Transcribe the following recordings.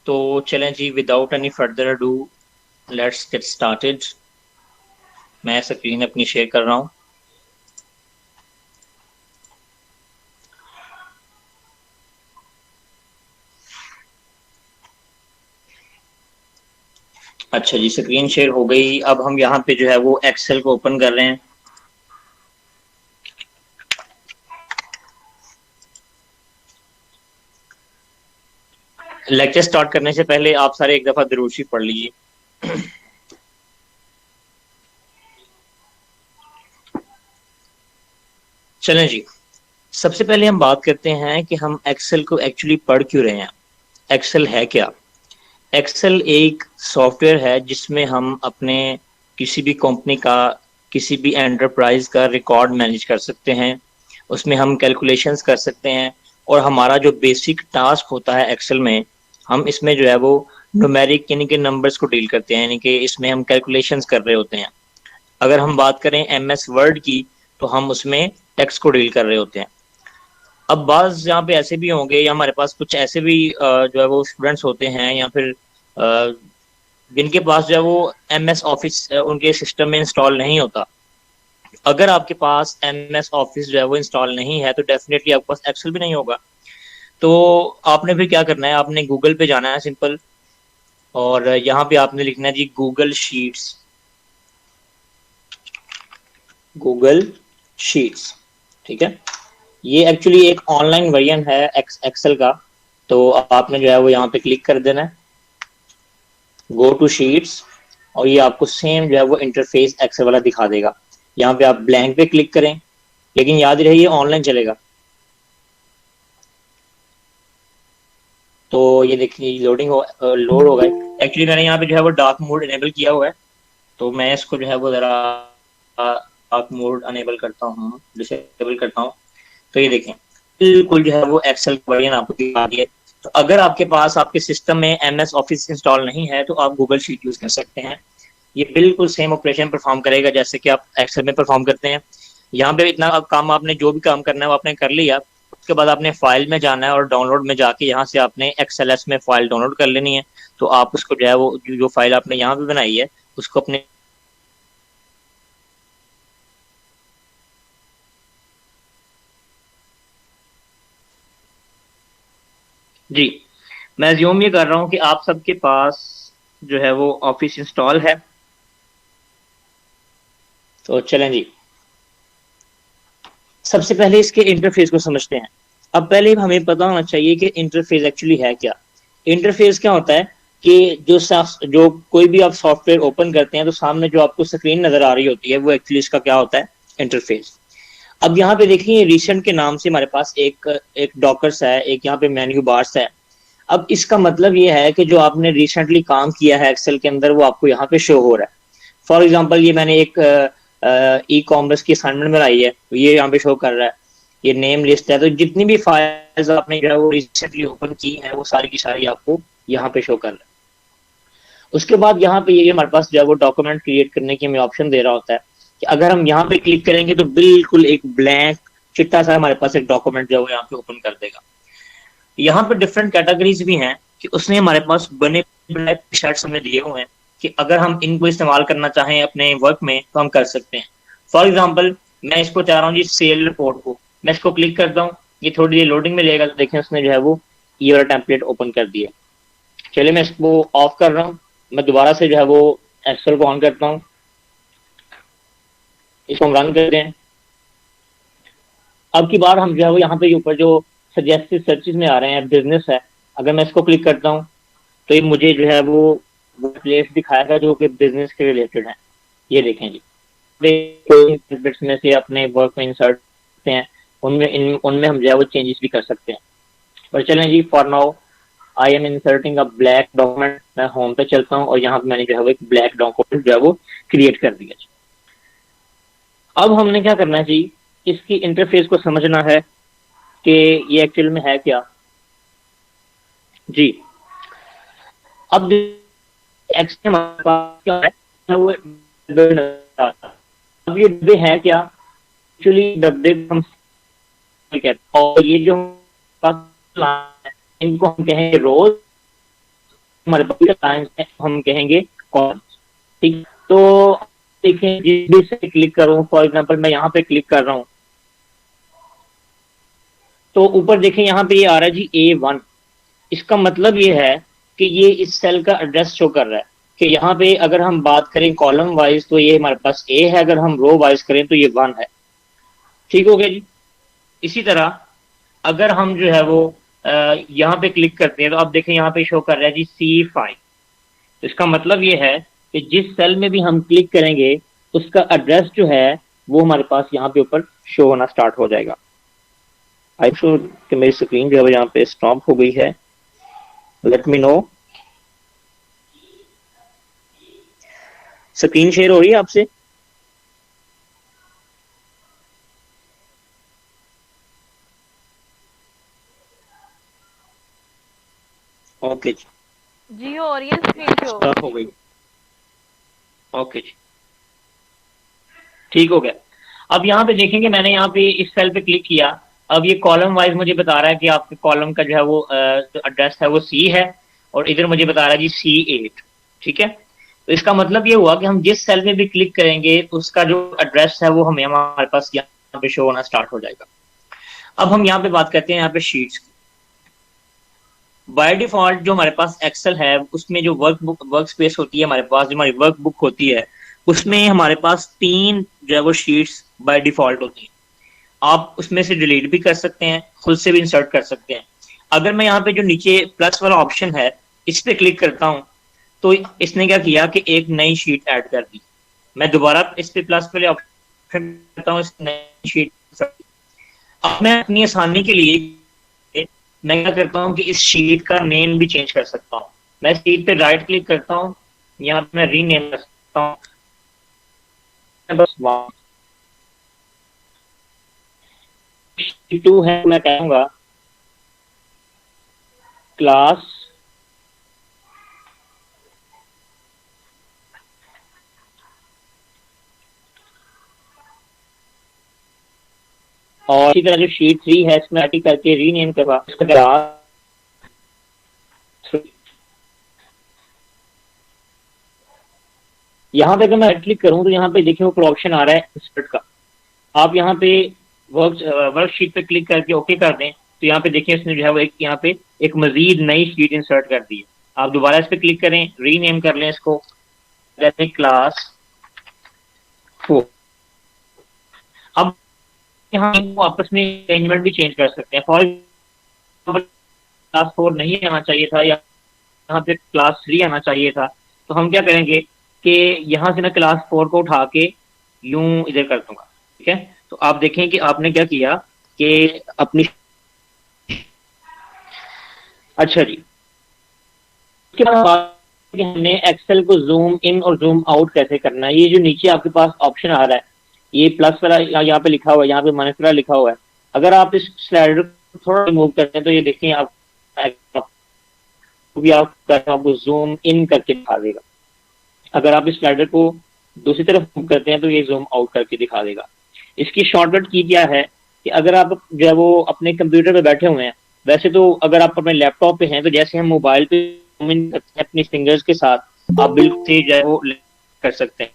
तो चलें जी, without any further ado let's get started. मैं स्क्रीन अपनी शेयर कर रहा हूँ। अच्छा जी, स्क्रीन शेयर हो गई। अब हम यहाँ पे जो है वो एक्सेल को ओपन कर रहे हैं। लेक्चर स्टार्ट करने से पहले आप सारे एक दफा दरूद शरीफ पढ़ लीजिए। चलें जी, सबसे पहले हम बात करते हैं कि हम एक्सेल को एक्चुअली पढ़ क्यों रहे हैं। एक्सेल है क्या? एक्सेल एक सॉफ्टवेयर है जिसमें हम अपने किसी भी कंपनी का, किसी भी एंटरप्राइज का रिकॉर्ड मैनेज कर सकते हैं। उसमें हम कैलकुलेशंस कर सकते हैं। और हमारा जो बेसिक टास्क होता है एक्सेल में, हम इसमें जो है वो न्यूमेरिक यानी कि नंबर्स को डील करते हैं, यानी कि इसमें हम कैलकुलेशंस कर रहे होते हैं। अगर हम बात करें एम एस वर्ड की, तो हम उसमें टेक्स्ट को डील कर रहे होते हैं। अब बाज यहाँ पे ऐसे भी होंगे, या हमारे पास कुछ ऐसे भी जो है वो स्टूडेंट्स होते हैं, या फिर जिनके पास जो है वो एम एस ऑफिस उनके सिस्टम में इंस्टॉल नहीं होता। अगर आपके पास एम एस ऑफिस जो है वो इंस्टॉल नहीं है, तो डेफिनेटली आपके पास एक्सेल भी नहीं होगा। तो आपने फिर क्या करना है, आपने गूगल पे जाना है सिंपल, और यहाँ पे आपने लिखना है जी गूगल शीट्स। गूगल शीट्स, ठीक है। ये एक्चुअली एक ऑनलाइन वर्जन है एक्सेल का। तो आपने जो है वो यहाँ पे क्लिक कर देना है, गो टू शीट्स, और ये आपको सेम जो है वो इंटरफेस एक्सेल वाला दिखा देगा। यहाँ पे आप ब्लैंक पे क्लिक करें, लेकिन याद रहिए ऑनलाइन चलेगा। तो ये देखिए लोडिंग हो लोड हो गए। एक्चुअली मैंने यहाँ पे जो है वो डार्क मोड इनेबल किया हुआ है, तो मैं इसको जो है वो जरा डार्क मोड अनेबल करता हूँ, डिसेबल करता हूँ। तो ये देखें, बिल्कुल जो है वो एक्सेल वर्जन आपको दिखा दिया। तो अगर आपके पास आपके सिस्टम में एम एस ऑफिस इंस्टॉल नहीं है, तो आप गूगल शीट यूज कर सकते हैं। ये बिल्कुल सेम ऑपरेशन परफॉर्म करेगा जैसे कि आप एक्सेल में परफॉर्म करते हैं। यहाँ पे इतना काम, आपने जो भी काम करना है वो आपने कर लिया। उसके बाद आपने फाइल में जाना है और डाउनलोड में जाके यहाँ से आपने एक्सएलएस में फाइल डाउनलोड कर लेनी है। तो आप उसको जो है वो जो फाइल आपने यहाँ पे बनाई है उसको अपने जी, मैं ज्यूम ये कर रहा हूँ कि आप सबके पास जो है वो ऑफिस इंस्टॉल है। तो चलें जी, सबसे पहले इसके इंटरफेस को समझते हैं। अब पहले हमें पता होना चाहिए कि इंटरफेस एक्चुअली है क्या। इंटरफेस क्या होता है कि जो कोई भी आप सॉफ्टवेयर ओपन करते हैं, तो सामने जो आपको स्क्रीन नजर आ रही होती है, वो एक्चुअली इसका क्या होता है, इंटरफेस। अब यहाँ पे देखिए रिसेंट के नाम से हमारे पास एक एक डॉकर्स है, एक यहाँ पे मेन्यू बार्स है। अब इसका मतलब ये है कि जो आपने रिसेंटली काम किया है एक्सेल के अंदर, वो आपको यहाँ पे शो हो रहा है। फॉर एग्जाम्पल, ये मैंने एक ई कॉमर्स की असाइनमेंट बनाई है, तो ये यहाँ पे शो कर रहा है। ये नेम लिस्ट है, तो जितनी भी फाइल्स आपने जो है वो रिसेंटली ओपन की है, वो सारी की सारी आपको यहाँ पे शो कर रहा है। उसके बाद यहाँ पे ये हमारे पास जो है वो डॉक्यूमेंट क्रिएट करने की हमें ऑप्शन दे रहा होता है कि अगर हम यहाँ पे क्लिक करेंगे तो बिल्कुल एक ब्लैंक चिट्टा सा हमारे पास एक डॉक्यूमेंट जो है वो यहाँ पे ओपन कर देगा। यहाँ पे डिफरेंट कैटेगरीज भी हैं कि उसने हमारे पास बने बनाए शर्ट्स हमें दिए हुए हैं कि अगर हम इनको इस्तेमाल करना चाहें अपने वर्क में तो हम कर सकते हैं। फॉर एग्जाम्पल, मैं इसको चाह रहा हूँ जी सेल रिपोर्ट को, मैं इसको क्लिक करता हूँ, ये थोड़ी देर लोडिंग में लेगा, तो देखें उसने जो है वो ये वाला टेम्पलेट ओपन कर दिया। चलिए मैं इसको ऑफ कर रहा हूँ, मैं दोबारा से जो है वो एक्सेल को ऑन करता हूँ, इसको हम रन करते हैं। अब की बार हम जो है वो यहाँ पे ऊपर जो सजेस्टेड सर्चेज में आ रहे हैं, बिजनेस है, अगर मैं इसको क्लिक करता हूँ तो ये मुझे जो है वो प्लेस दिखाएगा जो कि बिजनेस के रिलेटेड है। ये देखें जी, बिट्स में से अपने वर्क में इंसर्ट करते हैं, उनमें हम जो है वो चेंजेस भी कर सकते हैं। पर चलें जी, for now I am inserting a black document. मैं होम पे चलता हूँ और यहाँ पे मैंने जो है वो एक ब्लैक डॉक्यूमेंट जो है वो क्रिएट कर दिया। अब हमने क्या करना है जी, इसकी इंटरफेस को समझना है कि ये एक्चुअल में है क्या। जी, अब एक्स के हमारे पास क्या है वो अब ये डब्बे हैं क्या, एक्चुअली डब्बे हम कहते हैं, और ये जो इनको हम कहेंगे रोज, हमारे पास हम कहेंगे कॉलम्स। ठीक, तो देखें जिस भी से क्लिक करूं, फॉर एग्जांपल मैं यहाँ पे क्लिक कर रहा हूँ, तो ऊपर देखें यहाँ पे ये आ रहा है जी A1। इसका मतलब ये है कि ये इस सेल का एड्रेस शो कर रहा है कि यहाँ पे अगर हम बात करें कॉलम वाइज तो ये हमारे पास A है, अगर हम रो वाइज करें तो ये 1 है। ठीक हो गया जी। इसी तरह अगर हम जो है वो यहाँ पे क्लिक करते हैं तो आप देखें यहाँ पे शो कर रहा है जी C5। तो इसका मतलब ये है कि जिस सेल में भी हम क्लिक करेंगे उसका एड्रेस जो है वो हमारे पास यहाँ पे ऊपर शो होना स्टार्ट हो जाएगा। आई श्योर कि मेरी स्क्रीन जो है यहाँ पे स्टॉप हो गई है, let me know. Screen share हो रही है आपसे? ओके जी, जी हो रही है स्क्रीन शो। स्टॉप हो गई। ओके जी, ठीक हो गया। अब यहाँ पे देखेंगे मैंने यहाँ पे इस सेल पे क्लिक किया, अब ये कॉलम वाइज मुझे बता रहा है कि आपके कॉलम का जो है वो जो एड्रेस है वो C है, और इधर मुझे बता रहा है जी C8। ठीक है, तो इसका मतलब ये हुआ कि हम जिस सेल में भी क्लिक करेंगे उसका जो एड्रेस है वो हमें हमारे पास यहाँ पे शो होना स्टार्ट हो जाएगा। अब हम यहाँ पे बात करते हैं यहाँ पे शीट्स की। बाय डिफॉल्ट जो हमारे पास एक्सेल है उसमें जो वर्क स्पेस होती है हमारे पास, जो हमारी वर्क बुक होती है, उसमें हमारे पास 3 जो है वो शीट्स बाय डिफॉल्ट होती है। आप उसमें से डिलीट भी कर सकते हैं, खुद से भी इंसर्ट कर सकते हैं। अगर मैं यहाँ पे जो नीचे प्लस वाला ऑप्शन है इस पे क्लिक करता हूँ तो इसने क्या किया कि एक नई शीट ऐड कर दी। मैं दोबारा इस पे प्लस वाले ऑप्शन करता हूँ, नई शीट। अब मैं अपनी आसानी के लिए मैं क्या करता हूँ कि इस शीट का नेम भी चेंज कर सकता हूँ। मैं शीट पे राइट क्लिक करता हूँ, यहाँ पे मैं रीनेम कर सकता हूँ, बस 2 है, मैं कहूँगा क्लास और इसी तरह जो शीट 3 है इसमें आर्टिक करके रीनेम करवा क्लास। यहाँ पे अगर मैं राइट क्लिक करूँ तो यहाँ पे देखिए ऊपर ऑप्शन आ रहा है इंसर्ट का। आप यहाँ पे वर्कशीट पे क्लिक करके ओके कर दें तो यहाँ पे देखिए इसने जो है वो एक यहाँ पे एक मजीद नई शीट इंसर्ट कर दी है। आप दोबारा इस पे क्लिक करें, रीनेम कर लें इसको, जैसे क्लास 4। अब यहाँ आपस में अरेंजमेंट भी चेंज कर सकते हैं। फॉर एग्जाम्पल क्लास 4 नहीं आना चाहिए था या यहाँ पे क्लास 3 आना चाहिए था, तो हम क्या करेंगे कि यहाँ से मैं क्लास 4 को उठा के यूं इधर कर दूंगा। ठीक है, तो आप देखें कि आपने क्या किया कि अपनी, अच्छा जी, उसके बाद कि हमने एक्सेल को जूम इन और जूम आउट कैसे करना है। ये जो नीचे आपके पास ऑप्शन आ रहा है, ये प्लस वाला यहाँ पे लिखा हुआ है, यहाँ पे माइनस वाला लिखा हुआ है। अगर आप इस स्लाइडर को थोड़ा मूव करते हैं तो ये देखिए आप भी आपको जूम इन करके दिखा देगा। अगर आप इस स्लाइडर को दूसरी तरफ मूव करते हैं तो ये जूम आउट करके दिखा देगा। इसकी शॉर्टकट की क्या है कि अगर आप जो है वो अपने कंप्यूटर पे बैठे हुए हैं, वैसे तो अगर आप अपने लैपटॉप पे हैं तो जैसे हम मोबाइल पे जूम इन करते हैं अपनी फिंगर्स के साथ, आप बिल्कुल से जो है वो कर सकते हैं।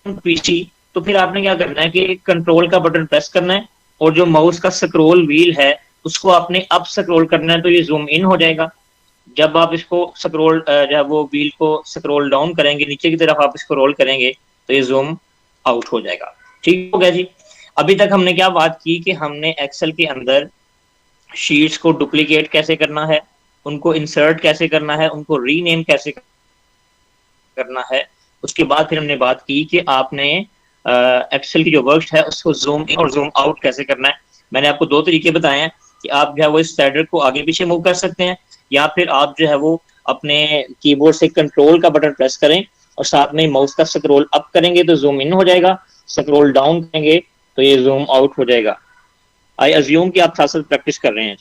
पीसी तो फिर आपने क्या करना है कि कंट्रोल का बटन प्रेस करना है और जो माउस का स्क्रॉल व्हील है उसको आपने अप स्क्रॉल करना है तो ये जूम इन हो जाएगा। जब आप इसको स्क्रॉल जो है वो व्हील को स्क्रॉल डाउन करेंगे, नीचे की तरफ आप इसको रोल करेंगे तो ये जूम आउट हो जाएगा। ठीक हो गया जी। अभी तक हमने क्या बात की कि हमने एक्सेल के अंदर शीट्स को डुप्लीकेट कैसे करना है, उनको इंसर्ट कैसे करना है, उनको रीनेम कैसे करना है। उसके बाद फिर हमने बात की कि आपने एक्सेल की जो वर्क है उसको जूम इन और जूम आउट कैसे करना है। मैंने आपको 2 तरीके बताए हैं कि आप जो है वो इस स्लाइडर को आगे पीछे मूव कर सकते हैं, या फिर आप जो है वो अपने कीबोर्ड से कंट्रोल का बटन प्रेस करें और साथ में माउस का स्क्रॉल अप करेंगे तो जूम इन हो जाएगा, स्क्रॉल डाउन करेंगे तो ये जूम आउट हो जाएगा। आई अज्यूम कि आप साथ साथ प्रैक्टिस कर रहे हैं।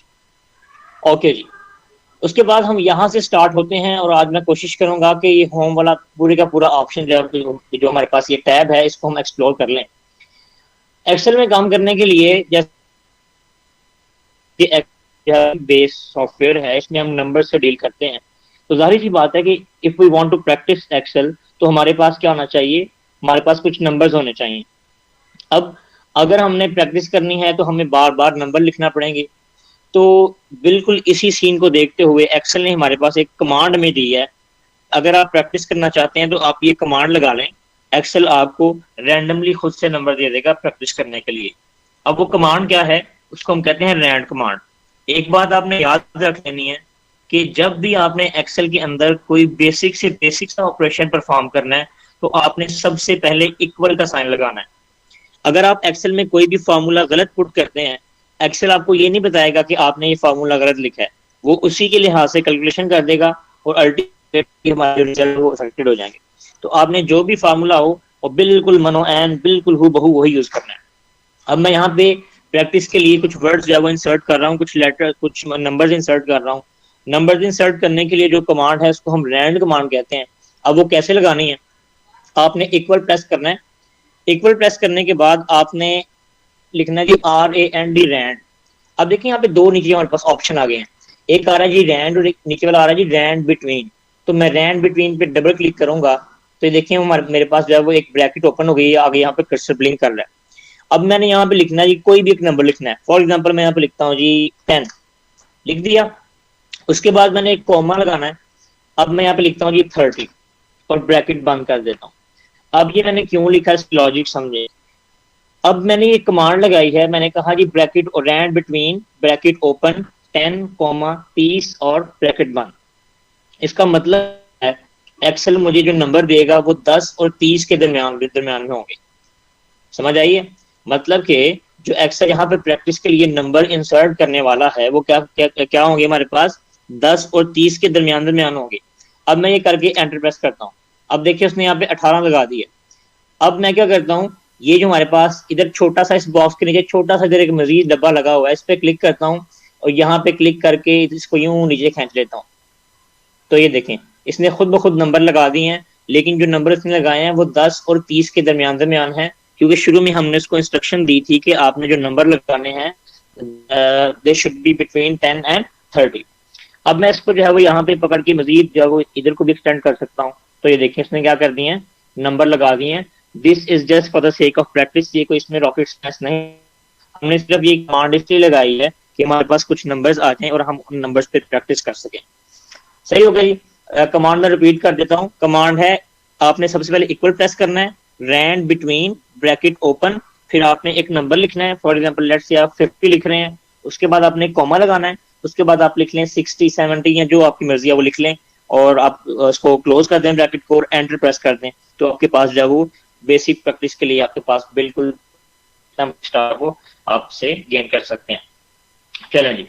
ओके जी, उसके बाद हम यहाँ से स्टार्ट होते हैं और आज मैं कोशिश करूंगा कि ये होम वाला पूरे का पूरा ऑप्शन जो हमारे पास ये टैब है इसको हम एक्सप्लोर कर लें। एक्सेल में काम करने के लिए जैसे बेस सॉफ्टवेयर है, इसमें हम नंबर से डील करते हैं। तो जाहिर सी बात है कि if we want to practise Excel तो हमारे पास क्या होना चाहिए, हमारे पास कुछ नंबर्स होने चाहिए। अब अगर हमने प्रैक्टिस करनी है तो हमें बार बार नंबर लिखना पड़ेंगे। तो बिल्कुल इसी सीन को देखते हुए एक्सेल ने हमारे पास एक कमांड में दी है। अगर आप प्रैक्टिस करना चाहते हैं तो आप ये कमांड लगा लें, एक्सेल आपको रैंडमली खुद से नंबर दे देगा प्रैक्टिस करने के लिए। अब वो कमांड क्या है, उसको हम कहते हैं रैंड कमांड। एक बात आपने याद रख लेनी है कि जब भी आपने एक्सेल के अंदर कोई बेसिक से बेसिक सा ऑपरेशन परफॉर्म करना है तो आपने सबसे पहले इक्वल का साइन लगाना है। अगर आप एक्सेल में कोई भी फार्मूला गलत पुट करते हैं, एक्सेल आपको ये नहीं बताएगा कि आपने ये फार्मूला गलत लिखा है, वो उसी के लिहाज से कैलकुलेशन कर देगा और अल्टीमेटली हमारे रिजल्ट वो अफेक्टेड हो जाएंगे। तो आपने जो भी फार्मूला हो वो बिल्कुल मनो एन बिल्कुल हूबहू वही यूज करना है। अब मैं यहाँ पे प्रैक्टिस के लिए कुछ वर्ड्स जो है वो इंसर्ट कर रहा हूँ, कुछ लेटर कुछ नंबर्स इंसर्ट कर रहा हूँ। नंबर्स इंसर्ट करने के लिए जो कमांड है उसको हम रैंड कमांड कहते हैं। अब वो कैसे लगानी है, आपने इक्वल प्रेस करना है। इक्वल प्रेस करने के बाद आपने लिखना है जी RAND रैंड। अब देखिए यहाँ पे दो नीचे हमारे पास ऑप्शन आ गए हैं, एक आ रहा है जी रैंड और एक नीचे वाला आ रहा है जी रैंड बिटवीन। तो मैं रैंड बिटवीन पे डबल क्लिक करूंगा तो ये देखिए मेरे पास जो है वो एक ब्रैकेट ओपन हो गई है, आगे यहाँ पे कर्सर ब्लिंक कर रहा है। अब मैंने यहाँ पे लिखना है जी कोई भी एक नंबर लिखना है। फॉर एग्जाम्पल मैं यहाँ पे लिखता हूँ जी 10, लिख दिया। उसके बाद मैंने एक कॉमा लगाना है। अब मैं यहाँ पे लिखता हूँ जी 30 और ब्रैकेट बंद कर देता हूँ। अब ये मैंने क्यों लिखा है, लॉजिक समझे। अब मैंने ये कमांड लगाई है, मैंने कहा जी ब्रैकेट और रैंड बिटवीन ब्रैकेट ओपन 10, 30 और ब्रैकेट बंद। इसका मतलब है एक्सेल मुझे जो नंबर देगा वो 10 और 30 के दरमियान में होंगे। समझ आइए, मतलब कि जो एक्सेल यहाँ पे प्रैक्टिस के लिए नंबर इंसर्ट करने वाला है वो क्या क्या क्या होंगे हमारे पास 10 और 30 के दरमियान होंगे। अब मैं ये करके एंटर प्रेस करता हूँ। अब देखिए उसने यहाँ पे 18 लगा दिया। अब मैं क्या करता हूँ, ये जो हमारे पास इधर छोटा सा इस बॉक्स के नीचे छोटा सा इधर एक मजीद डब्बा लगा हुआ है, इस पे क्लिक करता हूँ और यहाँ पे क्लिक करके इसको यूं नीचे खींच लेता हूँ। तो ये देखें इसने खुद ब खुद नंबर लगा दिए हैं, लेकिन जो नंबर इसने लगाए हैं वो 10 और 30 के दरमियान है, क्योंकि शुरू में हमने इसको इंस्ट्रक्शन दी थी कि आपने जो नंबर लगाने हैं they should be between 10 and 30। अब मैं इसको जो है वो यहाँ पे पकड़ के मजीद जो है वो इधर को भी एक्सटेंड कर सकता हूँ। तो ये देखिए इसने क्या कर दिए हैं, नंबर लगा दिए हैं। This is just for the sake of practice, ये कोई इसमें रॉकेट साइंस नहीं, हमने सिर्फ ये कमांड इसलिए लगाई है कि हमारे पास कुछ नंबर्स आ जाएं और हम उन नंबर्स पे प्रैक्टिस कर सकें। सही हो गई। कमांड में रिपीट कर देता हूँ। कमांड है, आपने सबसे पहले इक्वल प्रेस करना है, रैंड बिटवीन ब्रैकेट ओपन, फिर आपने एक नंबर लिखना है। फॉर एग्जाम्पल लेट्स से आप 50 लिख रहे हैं, उसके बाद आपने कॉमा लगाना है, उसके बाद आप लिख लें 60, 70 या जो आपकी मर्जी है वो लिख लें और आप उसको क्लोज कर दें ब्रैकेट को और एंटर प्रेस कर दें। तो आपके पास जो है वो बेसिक प्रैक्टिस के लिए आपके पास बिल्कुल स्टार को आपसे गेन कर सकते हैं। चलें जी,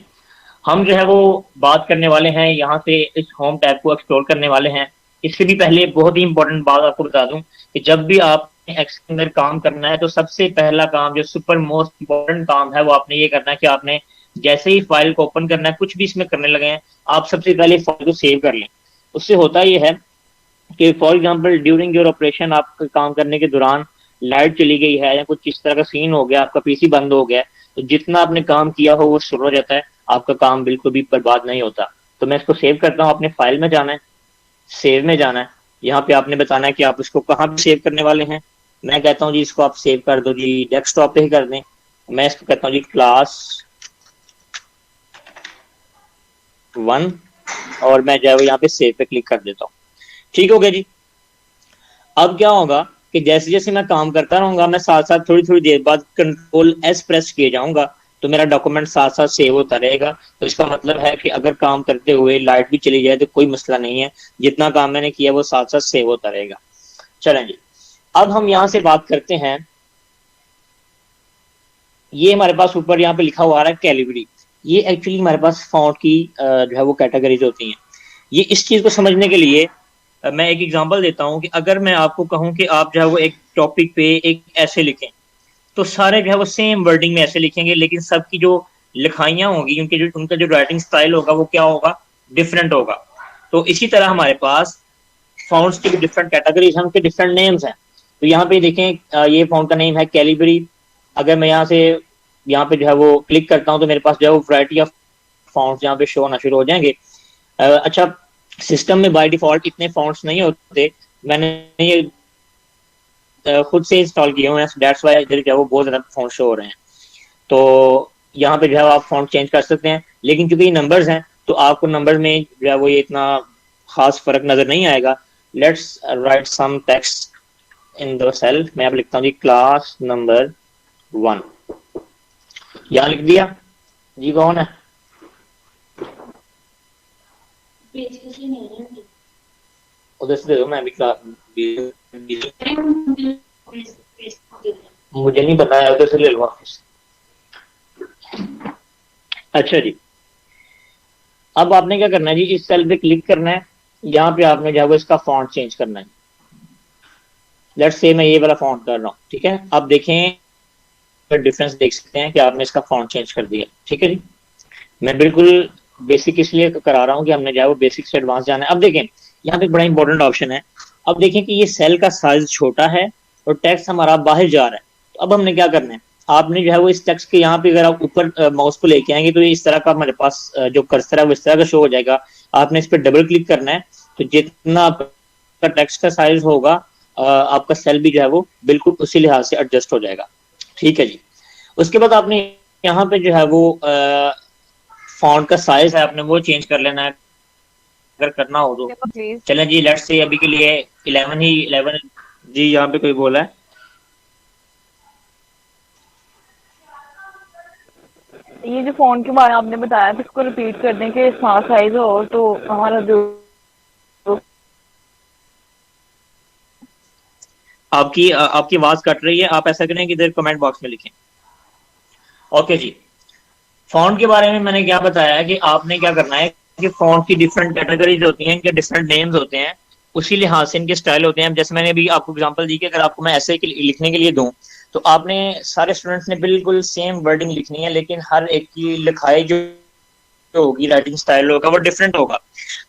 हम जो है वो बात करने वाले हैं यहाँ से इस होम टैब को एक्सप्लोर करने वाले हैं। इससे भी पहले बहुत ही इंपॉर्टेंट बात आपको बता दूं कि जब भी आप एक्सेल के अंदर काम करना है तो सबसे पहला काम जो सुपर मोस्ट इंपॉर्टेंट काम है वो आपने ये करना है कि आपने जैसे ही फाइल को ओपन करना है, कुछ भी इसमें करने लगे हैं, आप सबसे पहले फाइल को सेव कर लें। उससे होता ये है कि for example during your operation, आप काम करने के दौरान लाइट चली गई है या कुछ इस तरह का सीन हो गया, आपका पीसी बंद हो गया, तो जितना आपने काम किया हो वो शुरू हो जाता है, आपका काम बिल्कुल भी बर्बाद नहीं होता। तो मैं इसको सेव करता हूँ। अपने फाइल में जाना है, सेव में जाना है, यहाँ पे आपने बताना है कि आप इसको कहाँ पे सेव करने वाले हैं। मैं कहता हूँ जी इसको आप सेव कर दो जी डेस्कटॉप पे ही कर दें। मैं इसको कहता हूँ जी क्लास 1 और मैं जो है यहाँ पे सेव पे क्लिक कर देता हूँ। ठीक हो गया जी। अब क्या होगा कि जैसे जैसे मैं काम करता रहूंगा, मैं साथ साथ थोड़ी थोड़ी देर बाद Ctrl+S प्रेस किए जाऊंगा तो मेरा डॉक्यूमेंट साथ साथ सेव होता रहेगा। तो इसका मतलब है कि अगर काम करते हुए लाइट भी चली जाए तो कोई मसला नहीं है, जितना काम मैंने किया वो साथ साथ सेव होता रहेगा। चलें जी, अब हम यहाँ से बात करते हैं। ये हमारे पास ऊपर यहाँ पे लिखा हुआ आ रहा है कैलिबरी। ये एक्चुअली हमारे पास फॉन्ट की जो है वो कैटेगरीज होती हैं। ये इस चीज को समझने के लिए मैं एक एग्जांपल देता हूँ कि अगर मैं आपको कहूँ कि आप जो है वो एक टॉपिक पे एक ऐसे लिखें, तो सारे जो है वो सेम वर्डिंग में ऐसे लिखेंगे, लेकिन सबकी जो लिखाइयाँ होंगी, उनका जो राइटिंग स्टाइल होगा वो क्या होगा, डिफरेंट होगा। तो इसी तरह हमारे पास फॉन्ट्स की भी डिफरेंट कैटेगरीज हैं, उनके डिफरेंट नेम्स हैं। तो यहाँ पे देखें ये फॉन्ट का नेम है कैलिबरी। अगर मैं यहाँ से यहाँ पे जो है वो क्लिक करता हूँ तो मेरे पास जो है वो वैरायटी ऑफ फॉन्ट्स यहाँ पे शो होना शुरू हो जाएंगे। अच्छा, सिस्टम में बाय डिफॉल्ट इतने फॉन्ट्स नहीं होते, मैंने ये खुद से इंस्टॉल किए हुए हैं, दैट्स वाई इधर जो है वो बहुत ज्यादा फॉन्ट शो हो रहे हैं। तो यहाँ पे जो है आप फॉन्ट चेंज कर सकते हैं, लेकिन क्योंकि ये नंबर्स हैं तो आपको नंबर में जो है वो ये इतना खास फर्क नजर नहीं आएगा। Let's write some text in the cell. मैं अब लिखता हूँ जी क्लास नंबर 1, यहाँ लिख दिया जी। कौन है? उधर से दे दो, मैं भी मुझे नहीं पता है, उधर से ले लो वापस। अच्छा जी, अब आपने क्या करना है जी, इस सेल पे क्लिक करना है, यहाँ पे आपने जो है वो इसका फॉन्ट चेंज करना है। लेट्स से मैं ये वाला फॉन्ट कर रहा हूँ, ठीक है। अब देखें डिफरेंस देख सकते हैं कि आपने इसका फॉन्ट चेंज कर दिया, ठीक है जी। मैं बिल्कुल बेसिक इसलिए करा रहा हूँ कि हमने जो है वो बेसिक से एडवांस जाना है। अब देखें यहाँ पे बड़ा इंपॉर्टेंट ऑप्शन है। अब देखें कि ये सेल का साइज छोटा है और टेक्स्ट हमारा बाहर जा रहा है। तो अब हमने क्या करना है, आपने जो है वो इस टेक्स्ट के यहाँ पे अगर आप ऊपर माउस को लेके आएंगे तो इस तरह का हमारे पास जो कर्सर है वो इस तरह का शो हो जाएगा। आपने इस पर डबल क्लिक करना है, तो जितना आपका टेक्स्ट का साइज होगा आपका सेल भी जो है वो बिल्कुल उसी लिहाज से एडजस्ट हो जाएगा, ठीक है जी। उसके बाद आपने यहाँ पे जो है वो फॉन्ट का साइज है आपने वो चेंज कर लेना है अगर करना हो तो। प्लीज। चलें जी, लेट्स से अभी के लिए 11 जी। यहाँ पे कोई बोला है? ये जो फोन के बारे में आपने बताया था इसको रिपीट कर दें कि स्मॉल साइज हो तो हमारा जो आपकी आवाज कट रही है, आप ऐसा करें कि इधर कमेंट बॉक्स में लिखें। ओके जी, फॉन्ट के बारे में मैंने क्या बताया कि आपने क्या करना है कि फॉन्ट की डिफरेंट कैटेगरीज होती हैं, इनके डिफरेंट नेम्स होते हैं, उसी लिहाज से इनके स्टाइल होते हैं। जैसे मैंने अभी आपको एग्जांपल दी कि अगर आपको मैं ऐसे लिखने के लिए दूं तो आपने सारे स्टूडेंट्स ने बिल्कुल सेम वर्डिंग लिखनी है, लेकिन हर एक की लिखाई जो होगी, राइटिंग स्टाइल होगा वो डिफरेंट होगा।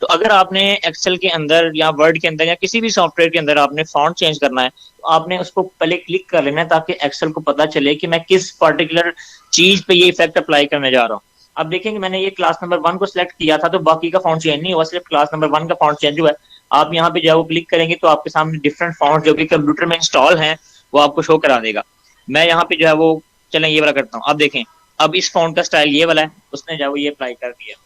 तो अगर आपने एक्सेल के अंदर या वर्ड के अंदर या किसी भी सॉफ्टवेयर के अंदर आपने फॉन्ट चेंज करना है तो आपने उसको पहले क्लिक कर लेना है ताकि एक्सेल को पता चले कि मैं किस पर्टिकुलर चीज पे ये इफेक्ट अप्लाई करने जा रहा हूँ। अब देखेंगे मैंने ये क्लास नंबर 1 को सिलेक्ट किया था तो बाकी का फॉन्ट चेंज नहीं हुआ, सिर्फ क्लास नंबर 1 का फॉन्ट चेंज हुआ है। आप यहाँ पे जो क्लिक करेंगे तो आपके सामने डिफरेंट फॉन्ट जो कि कंप्यूटर में इंस्टॉल हैं वो आपको शो करा देगा। मैं यहाँ पे जो है वो चलें ये वाला करता हूँ। अब देखें, अब इस फॉन्ट का स्टाइल ये वाला है, उसने जो है वो ये अप्लाई कर दिया।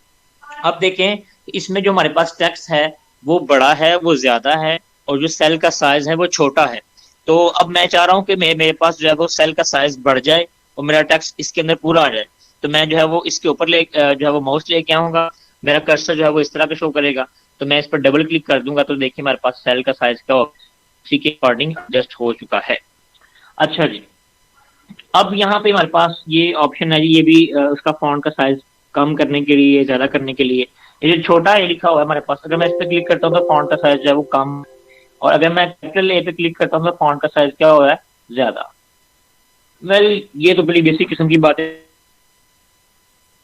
अब देखें इसमें जो हमारे पास टेक्स्ट है वो बड़ा है, वो ज्यादा है, और जो सेल का साइज है वो छोटा है। तो अब मैं चाह रहा हूँ कि मेरे पास जो है वो सेल का साइज बढ़ जाए और मेरा टेक्स्ट इसके अंदर पूरा आ जाए। तो मैं जो है वो इसके ऊपर जो है वो माउस लेके आऊंगा, मेरा कर्सर जो है वो इस तरह का शो करेगा। तो मैं इस पर डबल क्लिक कर दूंगा तो देखिए हमारे पास सेल का साइज का उसी के अकॉर्डिंग एडजस्ट हो चुका है। अच्छा जी, अब यहाँ पे हमारे पास ये ऑप्शन है जी, ये भी उसका फॉन्ट का साइज कम करने के लिए, ज्यादा करने के लिए। ये जो छोटा है लिखा हुआ है हमारे पास, अगर मैं इस पर क्लिक करता हूँ तो फॉन्ट का साइज जो है वो कम, और अगर मैं कैपिटल ए पे क्लिक करता हूँ तो फॉन्ट का साइज क्या हो रहा है, ज्यादा। वेल ये तो बड़ी बेसिक किस्म की बात है,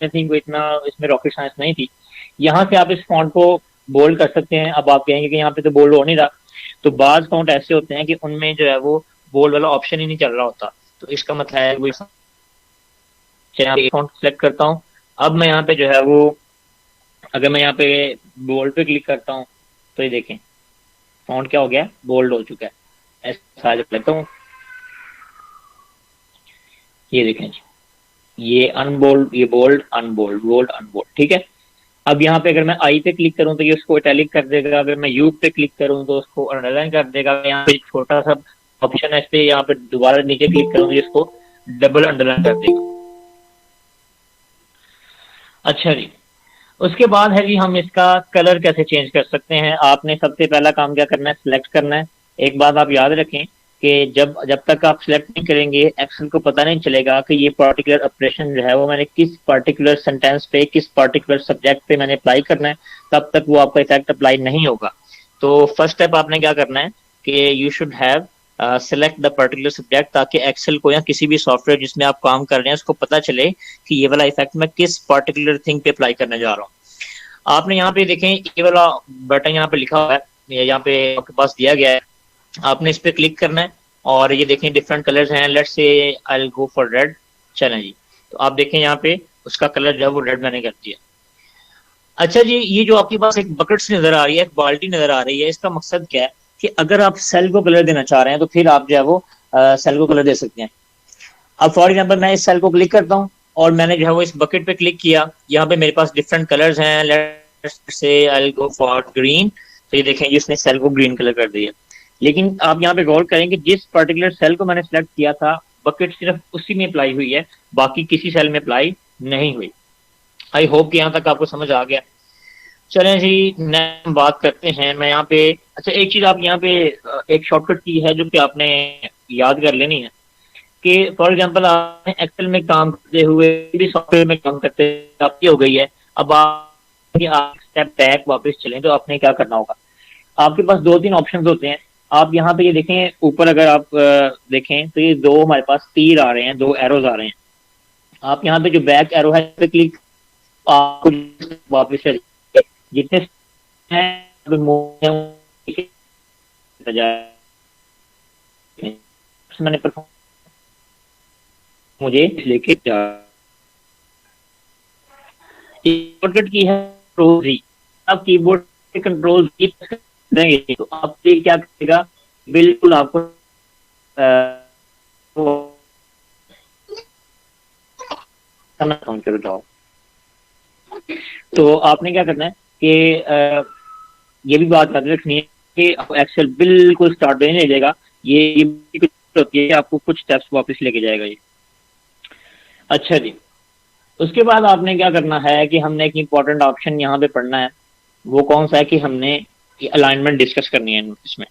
आई थिंक इतना इसमें रॉकेट साइंस नहीं थी। यहाँ से आप इस फॉन्ट को बोल्ड कर सकते हैं। अब आप कहेंगे कि यहाँ पे तो बोल्ड हो नहीं रहा, तो बाज फॉन्ट ऐसे होते हैं कि उनमें जो है वो बोल्ड वाला ऑप्शन ही नहीं चल रहा होता, तो इसका मतलब है वो फॉन्ट सेलेक्ट करता हूँ। अब मैं यहाँ पे जो है वो अगर मैं यहाँ पे बोल्ड पे क्लिक करता हूँ तो ये देखें फॉन्ट क्या हो गया, बोल्ड हो चुका है। ऐसा लगता हूँ, ये देखें जी, ये अनबोल्ड, ये बोल्ड, अनबोल्ड, बोल्ड, अनबोल्ड, ठीक है। अब यहाँ पे अगर मैं आई पे क्लिक करूँ तो ये उसको इटैलिक कर देगा, अगर मैं यू पे क्लिक करूँ तो उसको अंडरलाइन कर देगा। यहाँ पे छोटा सा ऑप्शन है, इस पे यहाँ पे दोबारा नीचे क्लिक करूँ तो इसको डबल अंडरलाइन कर देगा। अच्छा जी, उसके बाद है जी हम इसका कलर कैसे चेंज कर सकते हैं। आपने सबसे पहला काम क्या करना है, सिलेक्ट करना है। एक बात आप याद रखें कि जब तक आप सिलेक्ट नहीं करेंगे एक्सेल को पता नहीं चलेगा कि ये पर्टिकुलर ऑपरेशन जो है वो मैंने किस पर्टिकुलर सेंटेंस पे, किस पर्टिकुलर सब्जेक्ट पे मैंने अप्लाई करना है, तब तक वो आपका इफेक्ट अप्लाई नहीं होगा। तो फर्स्ट स्टेप आपने क्या करना है कि you should have select the particular subject, ताकि एक्सेल को या किसी भी सॉफ्टवेयर जिसमें आप काम कर रहे हैं उसको पता चले कि ये वाला इफेक्ट मैं किस पर्टिकुलर थिंग पे अप्लाई करने जा रहा हूँ। आपने यहाँ पे देखें ये वाला बटन यहाँ पे लिखा हुआ है, यहाँ पे आपके पास दिया गया है, आपने इस पे क्लिक करना है और ये देखें डिफरेंट कलर्स हैं। Let's say I will go for red. चलें जी, तो आप देखें यहाँ पे उसका कलर जो है वो रेड मैंने कर दिया। अच्छा जी, ये जो आपके पास एक बकेट्स नजर आ रही है, एक बाल्टी नजर आ रही है, इसका मकसद क्या है कि अगर आप सेल को कलर देना चाह रहे हैं तो फिर आप जो है वो सेल को कलर दे सकते हैं। अब फॉर एग्जाम्पल मैं इस सेल को क्लिक करता हूँ और मैंने जो है वो इस बकेट पे क्लिक किया, यहाँ पे मेरे पास डिफरेंट कलर्स हैं, let's say I will go for green. तो ये देखें इसने सेल को ग्रीन कलर कर दिया। लेकिन आप यहाँ पे गौर करें कि जिस पर्टिकुलर सेल को मैंने सेलेक्ट किया था, बकेट सिर्फ उसी में अप्लाई हुई है, बाकी किसी सेल में अप्लाई नहीं हुई। आई होप कि यहाँ तक आपको समझ आ गया। चलें जी, नेक्स्ट बात करते हैं। मैं यहाँ पे, अच्छा एक चीज आप यहाँ पे एक शॉर्टकट की है जो कि आपने याद कर लेनी है कि फॉर एग्जांपल आपने एक्सेल में काम करते हुए भी सॉफ्टवेयर में काम करते हुए आपकी हो गई है। अब आप स्टेप बैक वापस चलें तो आपने क्या करना होगा। आपके पास दो तीन ऑप्शंस होते हैं। आप यहाँ पे ये देखें ऊपर, अगर आप देखें तो ये दो हमारे पास तीर आ रहे हैं, दो एरोज आ रहे हैं। आप यहाँ पे जो बैक एरो है पे क्लिक, आपको वापस चलिए, जितने हैं मैंने मुझे लेके जा शॉर्टकट की है कंट्रोल जी। आप कीबोर्ड से कंट्रोल जी देंगे तो आपसे क्या करेगा, बिल्कुल आपको करो जाओ। तो आपने क्या करना है कि ये भी बात याद रखनी है कि एक्सेल बिल्कुल स्टार्ट नहीं ले जाएगा। ये कुछ होती है, आपको कुछ स्टेप्स वापस लेके जाएगा ये। अच्छा जी, उसके बाद आपने क्या करना है कि हमने एक इंपॉर्टेंट ऑप्शन यहाँ पे पढ़ना है। वो कौन सा है कि हमने अलाइनमेंट डिस्कस करनी है इसमें।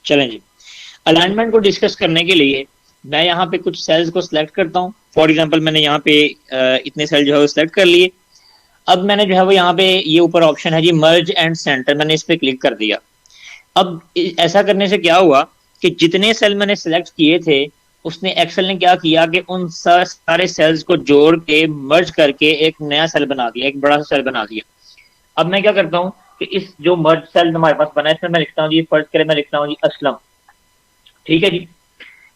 चलें जी, अलाइनमेंट को डिस्कस करने के लिए मैं यहाँ पे कुछ सेल्स को सिलेक्ट करता हूँ। फॉर एग्जांपल मैंने यहाँ पे इतने सेल जो है वो सिलेक्ट कर लिए। अब मैंने जो है वो यहाँ पे ये ऊपर ऑप्शन है जी मर्ज एंड सेंटर, मैंने इस पे क्लिक कर दिया। अब ऐसा करने से क्या हुआ कि जितने सेल मैंने सेलेक्ट किए थे, उसने एक्सेल ने क्या किया कि उन सारे सेल्स को जोड़ के मर्ज करके एक नया सेल बना दिया, एक बड़ा सा सेल बना दिया। अब मैं क्या करता हूँ कि इस जो मर्ज सेल हमारे पास बना है इसमें मैं लिखता हूँ जी, फर्ज करें मैं लिखता हूँ जी असलम। ठीक है जी,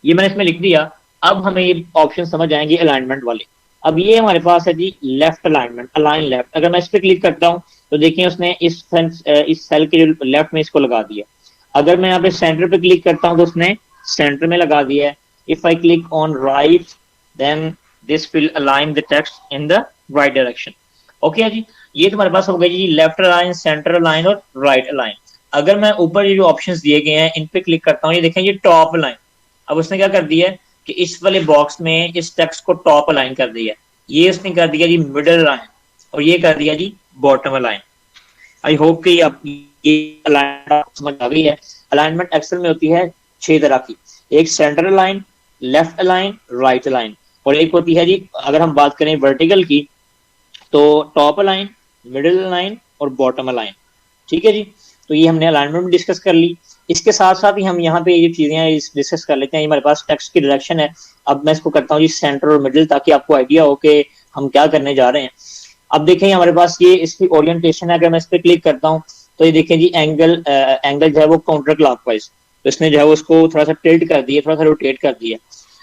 ये मैंने इसमें लिख दिया। अब हमें ये ऑप्शन समझ आएंगे अलाइनमेंट वाले। अब ये हमारे पास है जी लेफ्ट अलाइनमेंट, अलाइन लेफ्ट। अगर मैं इस पर क्लिक करता हूँ तो देखिए उसने इस सेल के जो लेफ्ट में इसको लगा दिया। अगर मैं यहाँ पे सेंटर पे क्लिक करता हूँ तो उसने सेंटर में लगा दिया है। If I click on right then this will align the text in the right direction. Okay जी, ये तुम्हारे पास हो गया जी लेफ्ट अलाइन, सेंटर अलाइन और राइट अलाइन। अगर मैं ऊपर ये जो ऑप्शंस दिए गए हैं इन पे क्लिक करता हूँ, ये देखें ये टॉप अलाइन। अब उसने क्या कर दिया है कि इस वाले बॉक्स में इस टेक्स्ट को टॉप अलाइन कर दिया। ये उसने कर दिया जी मिडल अलाइन और ये कर दिया जी बॉटम अलाइन। आई होप कि आप ये अलाइनमेंट समझ आ गई है। अलाइनमेंट एक्सेल में होती है 6 तरह की। एक centre align, left align, right align, और एक होती है जी अगर हम बात करें वर्टिकल की तो टॉप अलाइन, मिडिल अलाइन और बॉटम अलाइन। ठीक है जी, तो ये हमने अलाइनमेंट डिस्कस कर ली। इसके साथ साथ ही हम यहाँ पे ये चीजें डिस्कस कर लेते हैं। हमारे पास टेक्स्ट की डायरेक्शन है। अब मैं इसको करता हूँ जी सेंटर और मिडिल, ताकि आपको आइडिया हो कि हम क्या करने जा रहे हैं। अब देखें हमारे पास ये इसकी ओरिएंटेशन है। अगर मैं इस पर क्लिक करता हूँ तो ये देखें जी एंगल जो है वो काउंटर क्लॉकवाइज, तो इसने जो है उसको थोड़ा सा टिल्ट कर दिया, थोड़ा सा रोटेट कर दिया।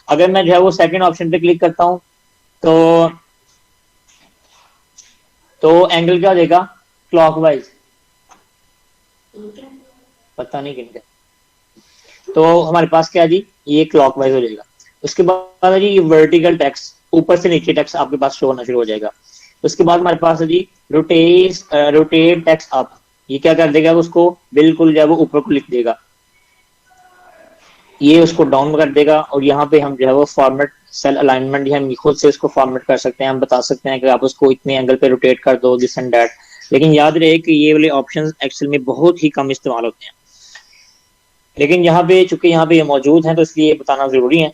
अगर मैं जो है वो सेकंड ऑप्शन पे क्लिक करता हूँ तो एंगल क्या हो जाएगा क्लॉकवाइज, पता नहीं किनका। तो हमारे पास क्या है जी ये क्लॉकवाइज हो जाएगा। उसके बाद है जी वर्टिकल टेक्स्ट, ऊपर से नीचे टेक्स्ट आपके पास शो होना शुरू हो जाएगा। उसके बाद हमारे पास है जी रोटेट टेक्स्ट अप, ये क्या कर देगा उसको बिल्कुल जो है वो ऊपर को लिख देगा, ये उसको डाउन कर देगा। और यहाँ पे हम जो है वो फॉर्मेट सेल अलाइनमेंट हम खुद से इसको फॉर्मेट कर सकते हैं। हम बता सकते हैं कि आप उसको इतने एंगल पे रोटेट कर दो, दिस एंड दैट। लेकिन याद रहे कि ये वाले ऑप्शंस एक्सेल में बहुत ही कम इस्तेमाल होते हैं, लेकिन यहाँ पे चूंकि यहाँ पे ये मौजूद हैं तो इसलिए बताना जरूरी है।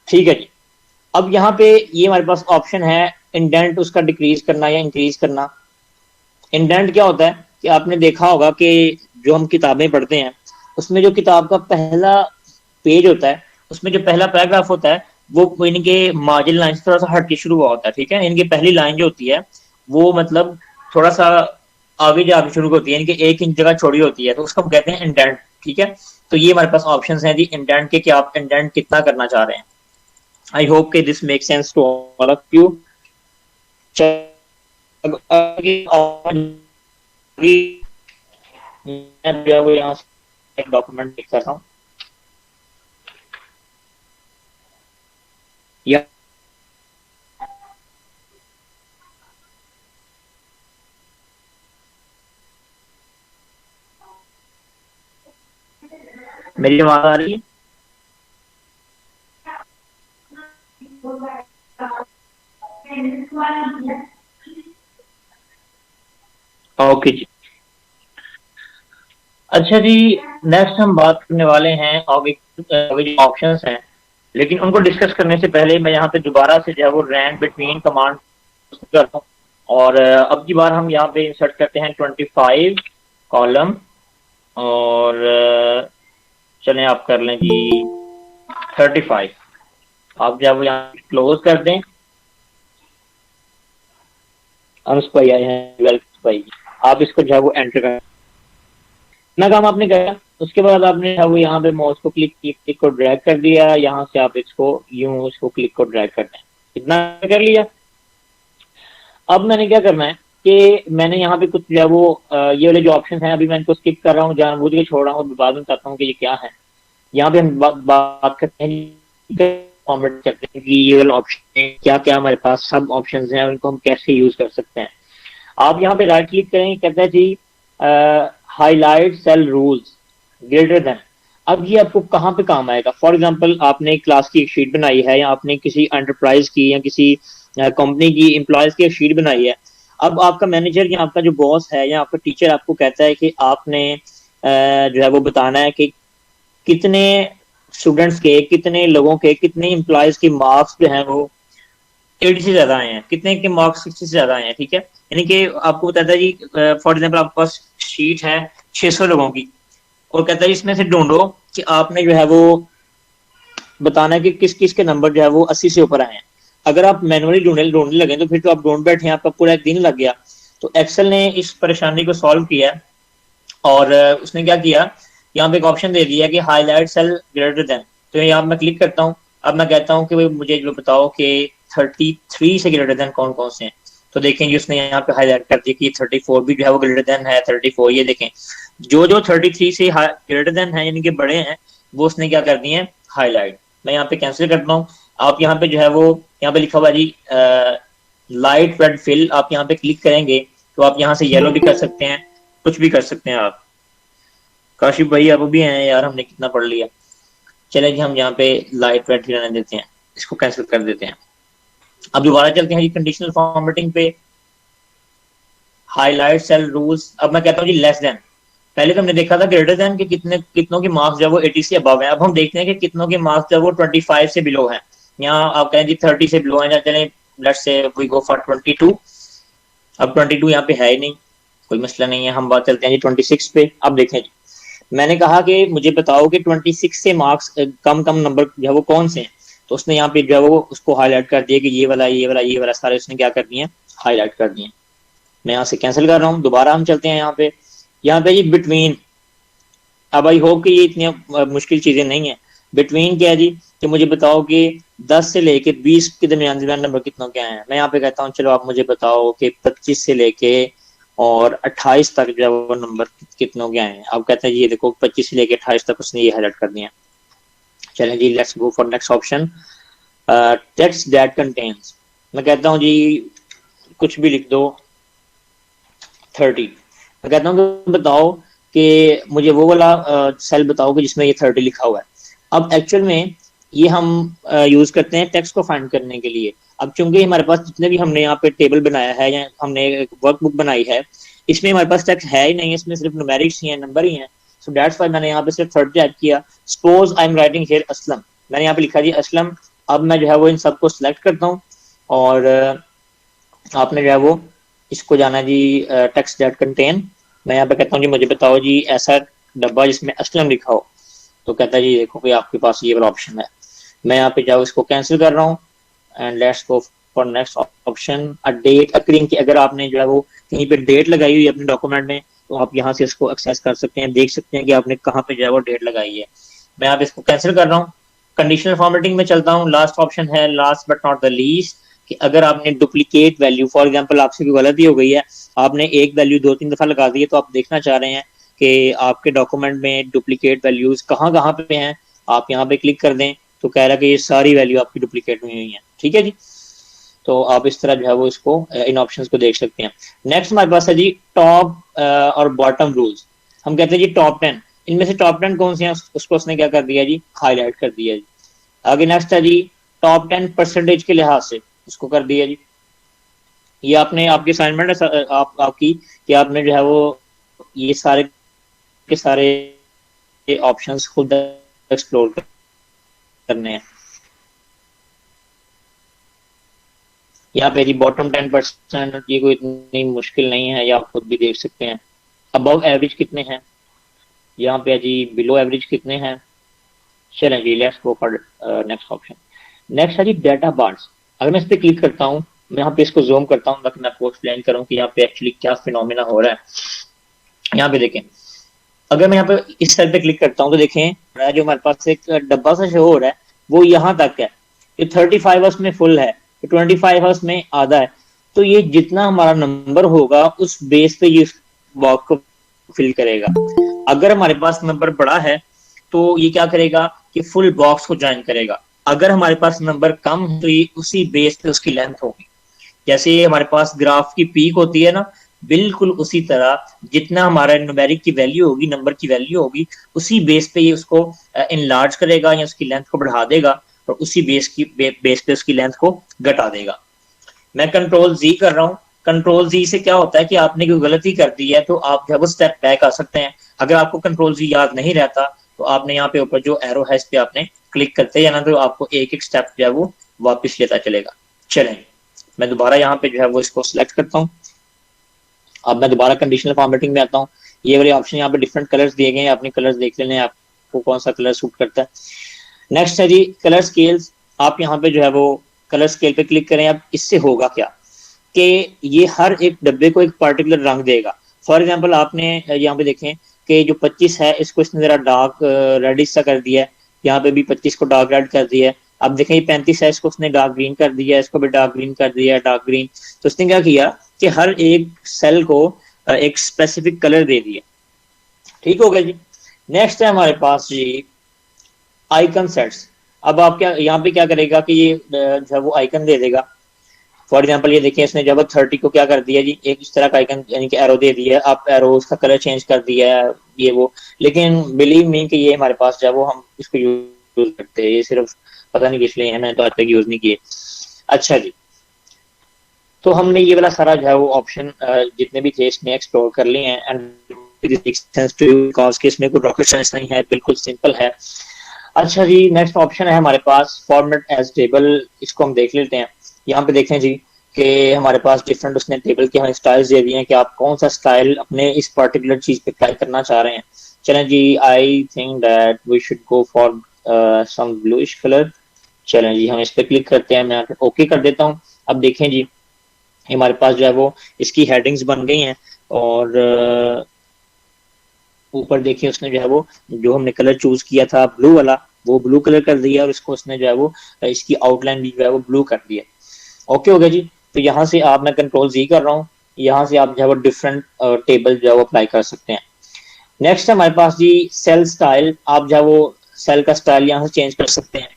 ठीक है जी, अब यहाँ पे ये हमारे पास ऑप्शन है इंडेंट, उसका डिक्रीज करना या इंक्रीज करना। इंडेंट क्या होता है कि आपने देखा होगा कि जो हम किताबें पढ़ते हैं उसमें जो किताब का पहला पेज होता है, उसमें जो पहला पैराग्राफ होता है वो इनके मार्जिन लाइन से थोड़ा सा हट के शुरू हुआ होता है। ठीक है, इनकी पहली लाइन जो होती है वो मतलब थोड़ा सा आगे जाके शुरू होती है, इनके 1 इंच जगह छोड़ी होती है, तो उसको हम कहते हैं इंडेंट। ठीक है, तो ये हमारे पास ऑप्शंस हैं जी इंडेंट के कि आप इंडेंट कितना करना चाह रहे हैं। आई होप कि this make sense to all of you. मैं जो है वो यहाँ से एक डॉक्यूमेंट लिख कर रहा हूँ। या मेरी आवाज आ रही है? ओके जी। अच्छा जी, नेक्स्ट हम बात करने वाले हैं आगे जो ऑप्शंस हैं, लेकिन उनको डिस्कस करने से पहले मैं यहाँ पे दोबारा से जो है वो रैंड बिटवीन कमांड करता हूँ। और अब की बार हम यहाँ पे इंसर्ट करते हैं 25 कॉलम, और चलें आप कर लें जी 35। आप जो है वो यहाँ क्लोज कर दें। अंश भाई आए हैं, वेलकम भाई। आप इसको जो है वो एंटर कर, इतना काम आपने करा। उसके बाद आपने जो है वो यहाँ पे माउस को क्लिक को ड्रैग कर दिया, यहाँ से आप इसको यूं इसको क्लिक को ड्रैग कर दें। इतना कर लिया। अब मैंने क्या करना है कि मैंने यहाँ पे कुछ जो है वो ये वाले जो ऑप्शन हैं अभी मैं इनको स्किप कर रहा हूँ, जानबूझ के छोड़ रहा हूँ, बाद में बताता हूँ कि ये क्या है। यहाँ पे हम बात करते हैं, कॉमेंट करते हैं कि ये वाला ऑप्शन क्या क्या हमारे पास सब ऑप्शन हैं, उनको हम कैसे यूज कर सकते हैं। आप यहाँ पे राइट क्लिक करेंगे, कहता है जी highlight cell rules greater than. अब ये आपको कहाँ पे काम आएगा? फॉर एग्जांपल आपने एक क्लास की एक शीट बनाई है, या आपने किसी एंटरप्राइज की या किसी कंपनी की एम्प्लॉयज की एक शीट बनाई है। अब आपका मैनेजर या आपका जो बॉस है या आपका टीचर आपको कहता है कि आपने जो है वो बताना है कि कितने स्टूडेंट्स के, कितने लोगों के, कितने एम्प्लॉयज के मार्क्स जो है वो 80 से ज्यादा आए हैं, कितने के मार्क्स 60 से ज्यादा आए हैं। ठीक है, यानी कि आपको बताता है जी फॉर एग्जाम्पल आपके पास शीट है 600 लोगों की, और कहता है इसमें से ढूंढो कि आपने जो है वो बताना है कि किस किस के नंबर जो है वो 80 से ऊपर आए हैं। अगर आप मैनुअली ढूंढने लगे तो फिर तो आप ढूंढ बैठे, आपका पूरा एक दिन लग गया। तो एक्सेल ने इस परेशानी को सॉल्व किया, और उसने क्या किया, यहाँ पे एक ऑप्शन दे दिया कि हाईलाइट सेल ग्रेटर देन। तो यहाँ मैं क्लिक करता हूँ। अब मैं कहता हूँ कि भाई मुझे जो बताओ कि 33 से ग्रेटर देन कौन कौन से हैं। तो देखें जी उसने यहाँ पे हाईलाइट कर दिया कि 34 भी जो है वो ग्रेटर देन है। 34 ये देखें, जो जो 33 से ग्रेटर देन है यानी कि बड़े हैं, वो उसने क्या कर दिए हैं, हाईलाइट। मैं यहाँ पे कैंसिल करता हूँ। आप यहाँ पे जो है वो यहाँ पे लिखा हुआ जी लाइट रेड फिल, आप यहाँ पे क्लिक करेंगे तो आप यहाँ से येलो भी कर सकते हैं, कुछ भी कर सकते हैं आप। काशिफ भाई आप भी हैं यार, हमने कितना पढ़ लिया। चले जी हम यहाँ पे लाइट रेड फिल रहने देते हैं, इसको कैंसिल कर देते हैं। अब दोबारा चलते हैं जी कंडीशनल फॉर्मेटिंग पे, हाईलाइट सेल रूल्स। अब मैं कहता हूँ जी लेस देन। पहले तो हमने देखा था ग्रेटर देन कि कितनों की मार्क्स जो वो 80 से अबव है। अब हम देखते हैं कि कितनों की मार्क्स जो वो 25 से बिलो है। यहाँ आप कहें जी 30 से बिलो है, चले let's say we go for 22। अब 22 यहाँ पे है ही नहीं, कोई मसला नहीं है। हम बात चलते हैं जी 26 पे। अब देखें जी, मैंने कहा कि मुझे बताओ कि 26 से मार्क्स कम कम नंबर जो है वो कौन से हैं। तो उसने यहाँ पे जो है वो उसको हाईलाइट कर दिया कि ये वाला ये वाला ये वाला सारे उसने क्या कर दिए, हाईलाइट कर दिए। मैं यहाँ से कैंसिल कर रहा हूँ। दोबारा हम चलते हैं यहाँ पे जी बिटवीन। अब आई होप कि ये इतनी मुश्किल चीजें नहीं है। बिटवीन क्या है जी, कि मुझे बताओ कि 10 से लेके 20 के दरमियान नंबर कितनों क्या है। मैं यहाँ पे कहता हूँ चलो आप मुझे बताओ कि 25 से लेके और 28 तक जो है वो नंबर कितनों के आए हैं। अब कहते हैं ये देखो 25 से लेके 28 तक उसने ये हाईलाइट कर दिया। चलें जी let's go for next option, text that contains. मैं कहता हूँ जी कुछ भी लिख दो 30। मैं कहता हूँ कि बताओ कि मुझे वो वाला सेल बताओ कि जिसमें ये 30 लिखा हुआ है। अब एक्चुअल में ये हम यूज करते हैं टेक्स्ट को फाइंड करने के लिए। अब चूंकि हमारे पास जितने भी हमने यहाँ पे टेबल बनाया है या हमने एक वर्कबुक बनाई है, इसमें हमारे पास टेक्स्ट है ही नहीं, इसमें सिर्फ न्यूमेरिक्स ही है, नंबर ही है। सो दैट्स व्हाई मैंने यहाँ पे सिर्फ 30 टाइप किया। Suppose I am writing here Aslam, मैंने यहाँ पे लिखा जी असलम। अब मैं जो है वो इन सबको सिलेक्ट करता हूँ, और आपने जो है वो इसको जाना जी टेक्स्ट दैट कंटेन। मैं यहाँ पे कहता हूँ जी मुझे बताओ जी ऐसा डब्बा जिसमें असलम लिखा हो। तो कहता है जी देखो कि आपके पास ये वाला ऑप्शन है। मैं यहाँ पे जाओ इसको कैंसिल कर रहा हूँ, and let's go for next option, a date occurring की। अगर आपने जो है वो कहीं पे डेट लगाई हुई है अपने डॉक्यूमेंट में, तो आप यहाँ से इसको एक्सेस कर सकते हैं, देख सकते हैं कि आपने कहाँ पे जो है वो डेट लगाई है। मैं यहाँ पे इसको कैंसिल कर रहा हूँ। कंडीशनल फॉर्मेटिंग में चलता हूँ, लास्ट ऑप्शन है last but not the least, कि अगर आपने डुप्लीकेट वैल्यू, फॉर एग्जांपल आपसे कोई गलती हो गई है, आपने एक वैल्यू 2-3 दफा लगा दी है, तो आप देखना चाह रहे हैं कि आपके डॉक्यूमेंट में डुप्लीकेट वैल्यूज कहाँ कहाँ पे हैं, आप यहाँ पे क्लिक कर दें तो कह रहा है कि ये सारी वैल्यू आपकी डुप्लीकेट हुई हुई है। ठीक है जी, तो आप इस तरह जो है वो इसको इन ऑप्शंस को देख सकते हैं। नेक्स्ट हमारे पास है जी टॉप और बॉटम रूल्स। हम कहते हैं जी टॉप 10, इनमें से टॉप 10 कौन से हैं उसको उसने क्या कर दिया जी, हाईलाइट कर दिया जी। आगे नेक्स्ट है जी टॉप 10 परसेंटेज के लिहाज से, उसको कर दिया जी। ये आपने आपकी असाइनमेंट है आपकी कि आपने जो है वो ये सारे के सारे ऑप्शंस खुद एक्सप्लोर करने हैं। यहाँ पे जी बॉटम 10%, ये कोई इतनी मुश्किल नहीं है, ये आप खुद भी देख सकते हैं। अबव एवरेज कितने हैं, यहाँ पे जी बिलो एवरेज कितने हैं। चलें जी let's go for next option. Next है जी डाटा बार्स। अगर मैं इस पर क्लिक करता हूँ, मैं यहाँ पे इसको जूम करता हूँ ताकि मैं आपको एक्सप्लेन करूँ कि यहाँ पे एक्चुअली क्या फिनोमेना हो रहा है। यहाँ पे देखें, अगर मैं यहाँ पे इस साइड पे क्लिक करता हूँ तो देखें जो हमारे पास एक डब्बा सा शो हो रहा है वो यहाँ तक है, ये 35 आवर्स में फुल है, 25 आवर्स में आधा है। तो ये जितना हमारा नंबर होगा उस बेस पे ये बॉक्स को फिल करेगा। अगर हमारे पास नंबर बड़ा है तो ये क्या करेगा कि फुल बॉक्स को ज्वाइन करेगा। अगर हमारे पास नंबर कम है तो ये उसी बेस पे उसकी लेंथ होगी। जैसे ये हमारे पास ग्राफ की पीक होती है ना, बिल्कुल उसी तरह जितना हमारा न्यूमेरिक की वैल्यू होगी, नंबर की वैल्यू होगी, उसी बेस पे ये उसको इनलार्ज करेगा या उसकी लेंथ को बढ़ा देगा और उसी बेस पे उसकी लेंथ को घटा देगा। मैं कंट्रोल जी कर रहा हूँ, कंट्रोल जी से क्या होता है कि आपने कोई गलती कर दी है तो आप जब स्टेप बैक आ सकते हैं। अगर आपको कंट्रोल जी याद नहीं रहता तो आपने यहाँ पे ऊपर जो एरो है इस पे आपने क्लिक करते हैं ना, तो आपको एक एक स्टेप जो है वो वापस लेता चलेगा। चलें मैं दोबारा यहाँ पे जो है वो इसको सिलेक्ट करता हूँ। अब मैं दोबारा कंडीशनल फॉर्मेटिंग में आता हूँ। ये वाले ऑप्शन यहाँ पे डिफरेंट कलर्स दिए गए हैं, अपने कलर्स देख लेने आपको कौन सा कलर सूट करता है। नेक्स्ट है जी कलर स्केल्स। आप यहाँ पे जो है वो कलर स्केल पे क्लिक करें। अब इससे होगा क्या कि ये हर एक डब्बे को एक पर्टिकुलर रंग देगा। फॉर एग्जांपल आपने यहाँ पे देखें कि जो 25 है इसको इसने जरा डार्क रेडिश सा कर दिया है, यहाँ पे भी 25 को डार्क रेड कर दिया है। अब देखें ये 35 है, इसको उसने डार्क ग्रीन कर दिया है, इसको भी डार्क ग्रीन कर दिया है, डार्क ग्रीन। तो उसने क्या किया कि हर एक सेल को एक स्पेसिफिक कलर दे दिया। ठीक हो गया जी। नेक्स्ट है हमारे पास जी आइकन सेट्स। अब आप क्या यहाँ पे क्या करेगा कि ये जो वो आइकन दे देगा। फॉर एग्जांपल ये देखिए इसने जब 30 को क्या कर दिया जी, एक इस तरह का आइकन यानी कि एरो दे दिया है। आप एरो उसका कलर चेंज कर दिया है ये वो, लेकिन बिलीव मी कि ये हमारे पास जो है वो हम इसको यूज करते हैं, ये सिर्फ पता नहीं किस लिए है, मैंने तो आज तक यूज नहीं किए। अच्छा जी, तो हमने ये वाला सारा जो है वो ऑप्शन जितने भी थे इसमें एक्सप्लोर कर लिए हैं एंड इसमें कोई रॉकेट साइंस नहीं है, बिल्कुल सिंपल है। अच्छा जी नेक्स्ट ऑप्शन है हमारे पास फॉर्मेट एज टेबल। इसको हम देख लेते हैं। यहाँ पे देखें जी कि हमारे पास डिफरेंट उसने टेबल के हमें स्टाइल्स दे दिए हैं कि आप कौन सा स्टाइल अपने इस पर्टिकुलर चीज पे अप्लाई करना चाह रहे हैं। चलें जी, I think that we should go for some bluish colour. चलें जी हम इस पे क्लिक करते हैं, मैं ओके कर देता हूँ। अब देखें जी हमारे पास जो है वो इसकी हेडिंग्स बन गई हैं और ऊपर देखिए उसने जो है वो जो हमने कलर चूज किया था ब्लू वाला, वो ब्लू कलर कर दिया और इसको उसने जो है वो इसकी आउटलाइन भी जो है वो ब्लू कर दिया। ओके हो गया जी। तो यहाँ से आप, मैं कंट्रोल जी कर रहा हूँ, यहाँ से आप जो है वो डिफरेंट टेबल जो है वो अप्लाई कर सकते हैं। नेक्स्ट हमारे पास जी सेल स्टाइल। आप जो है वो सेल का स्टाइल यहाँ से चेंज कर सकते हैं।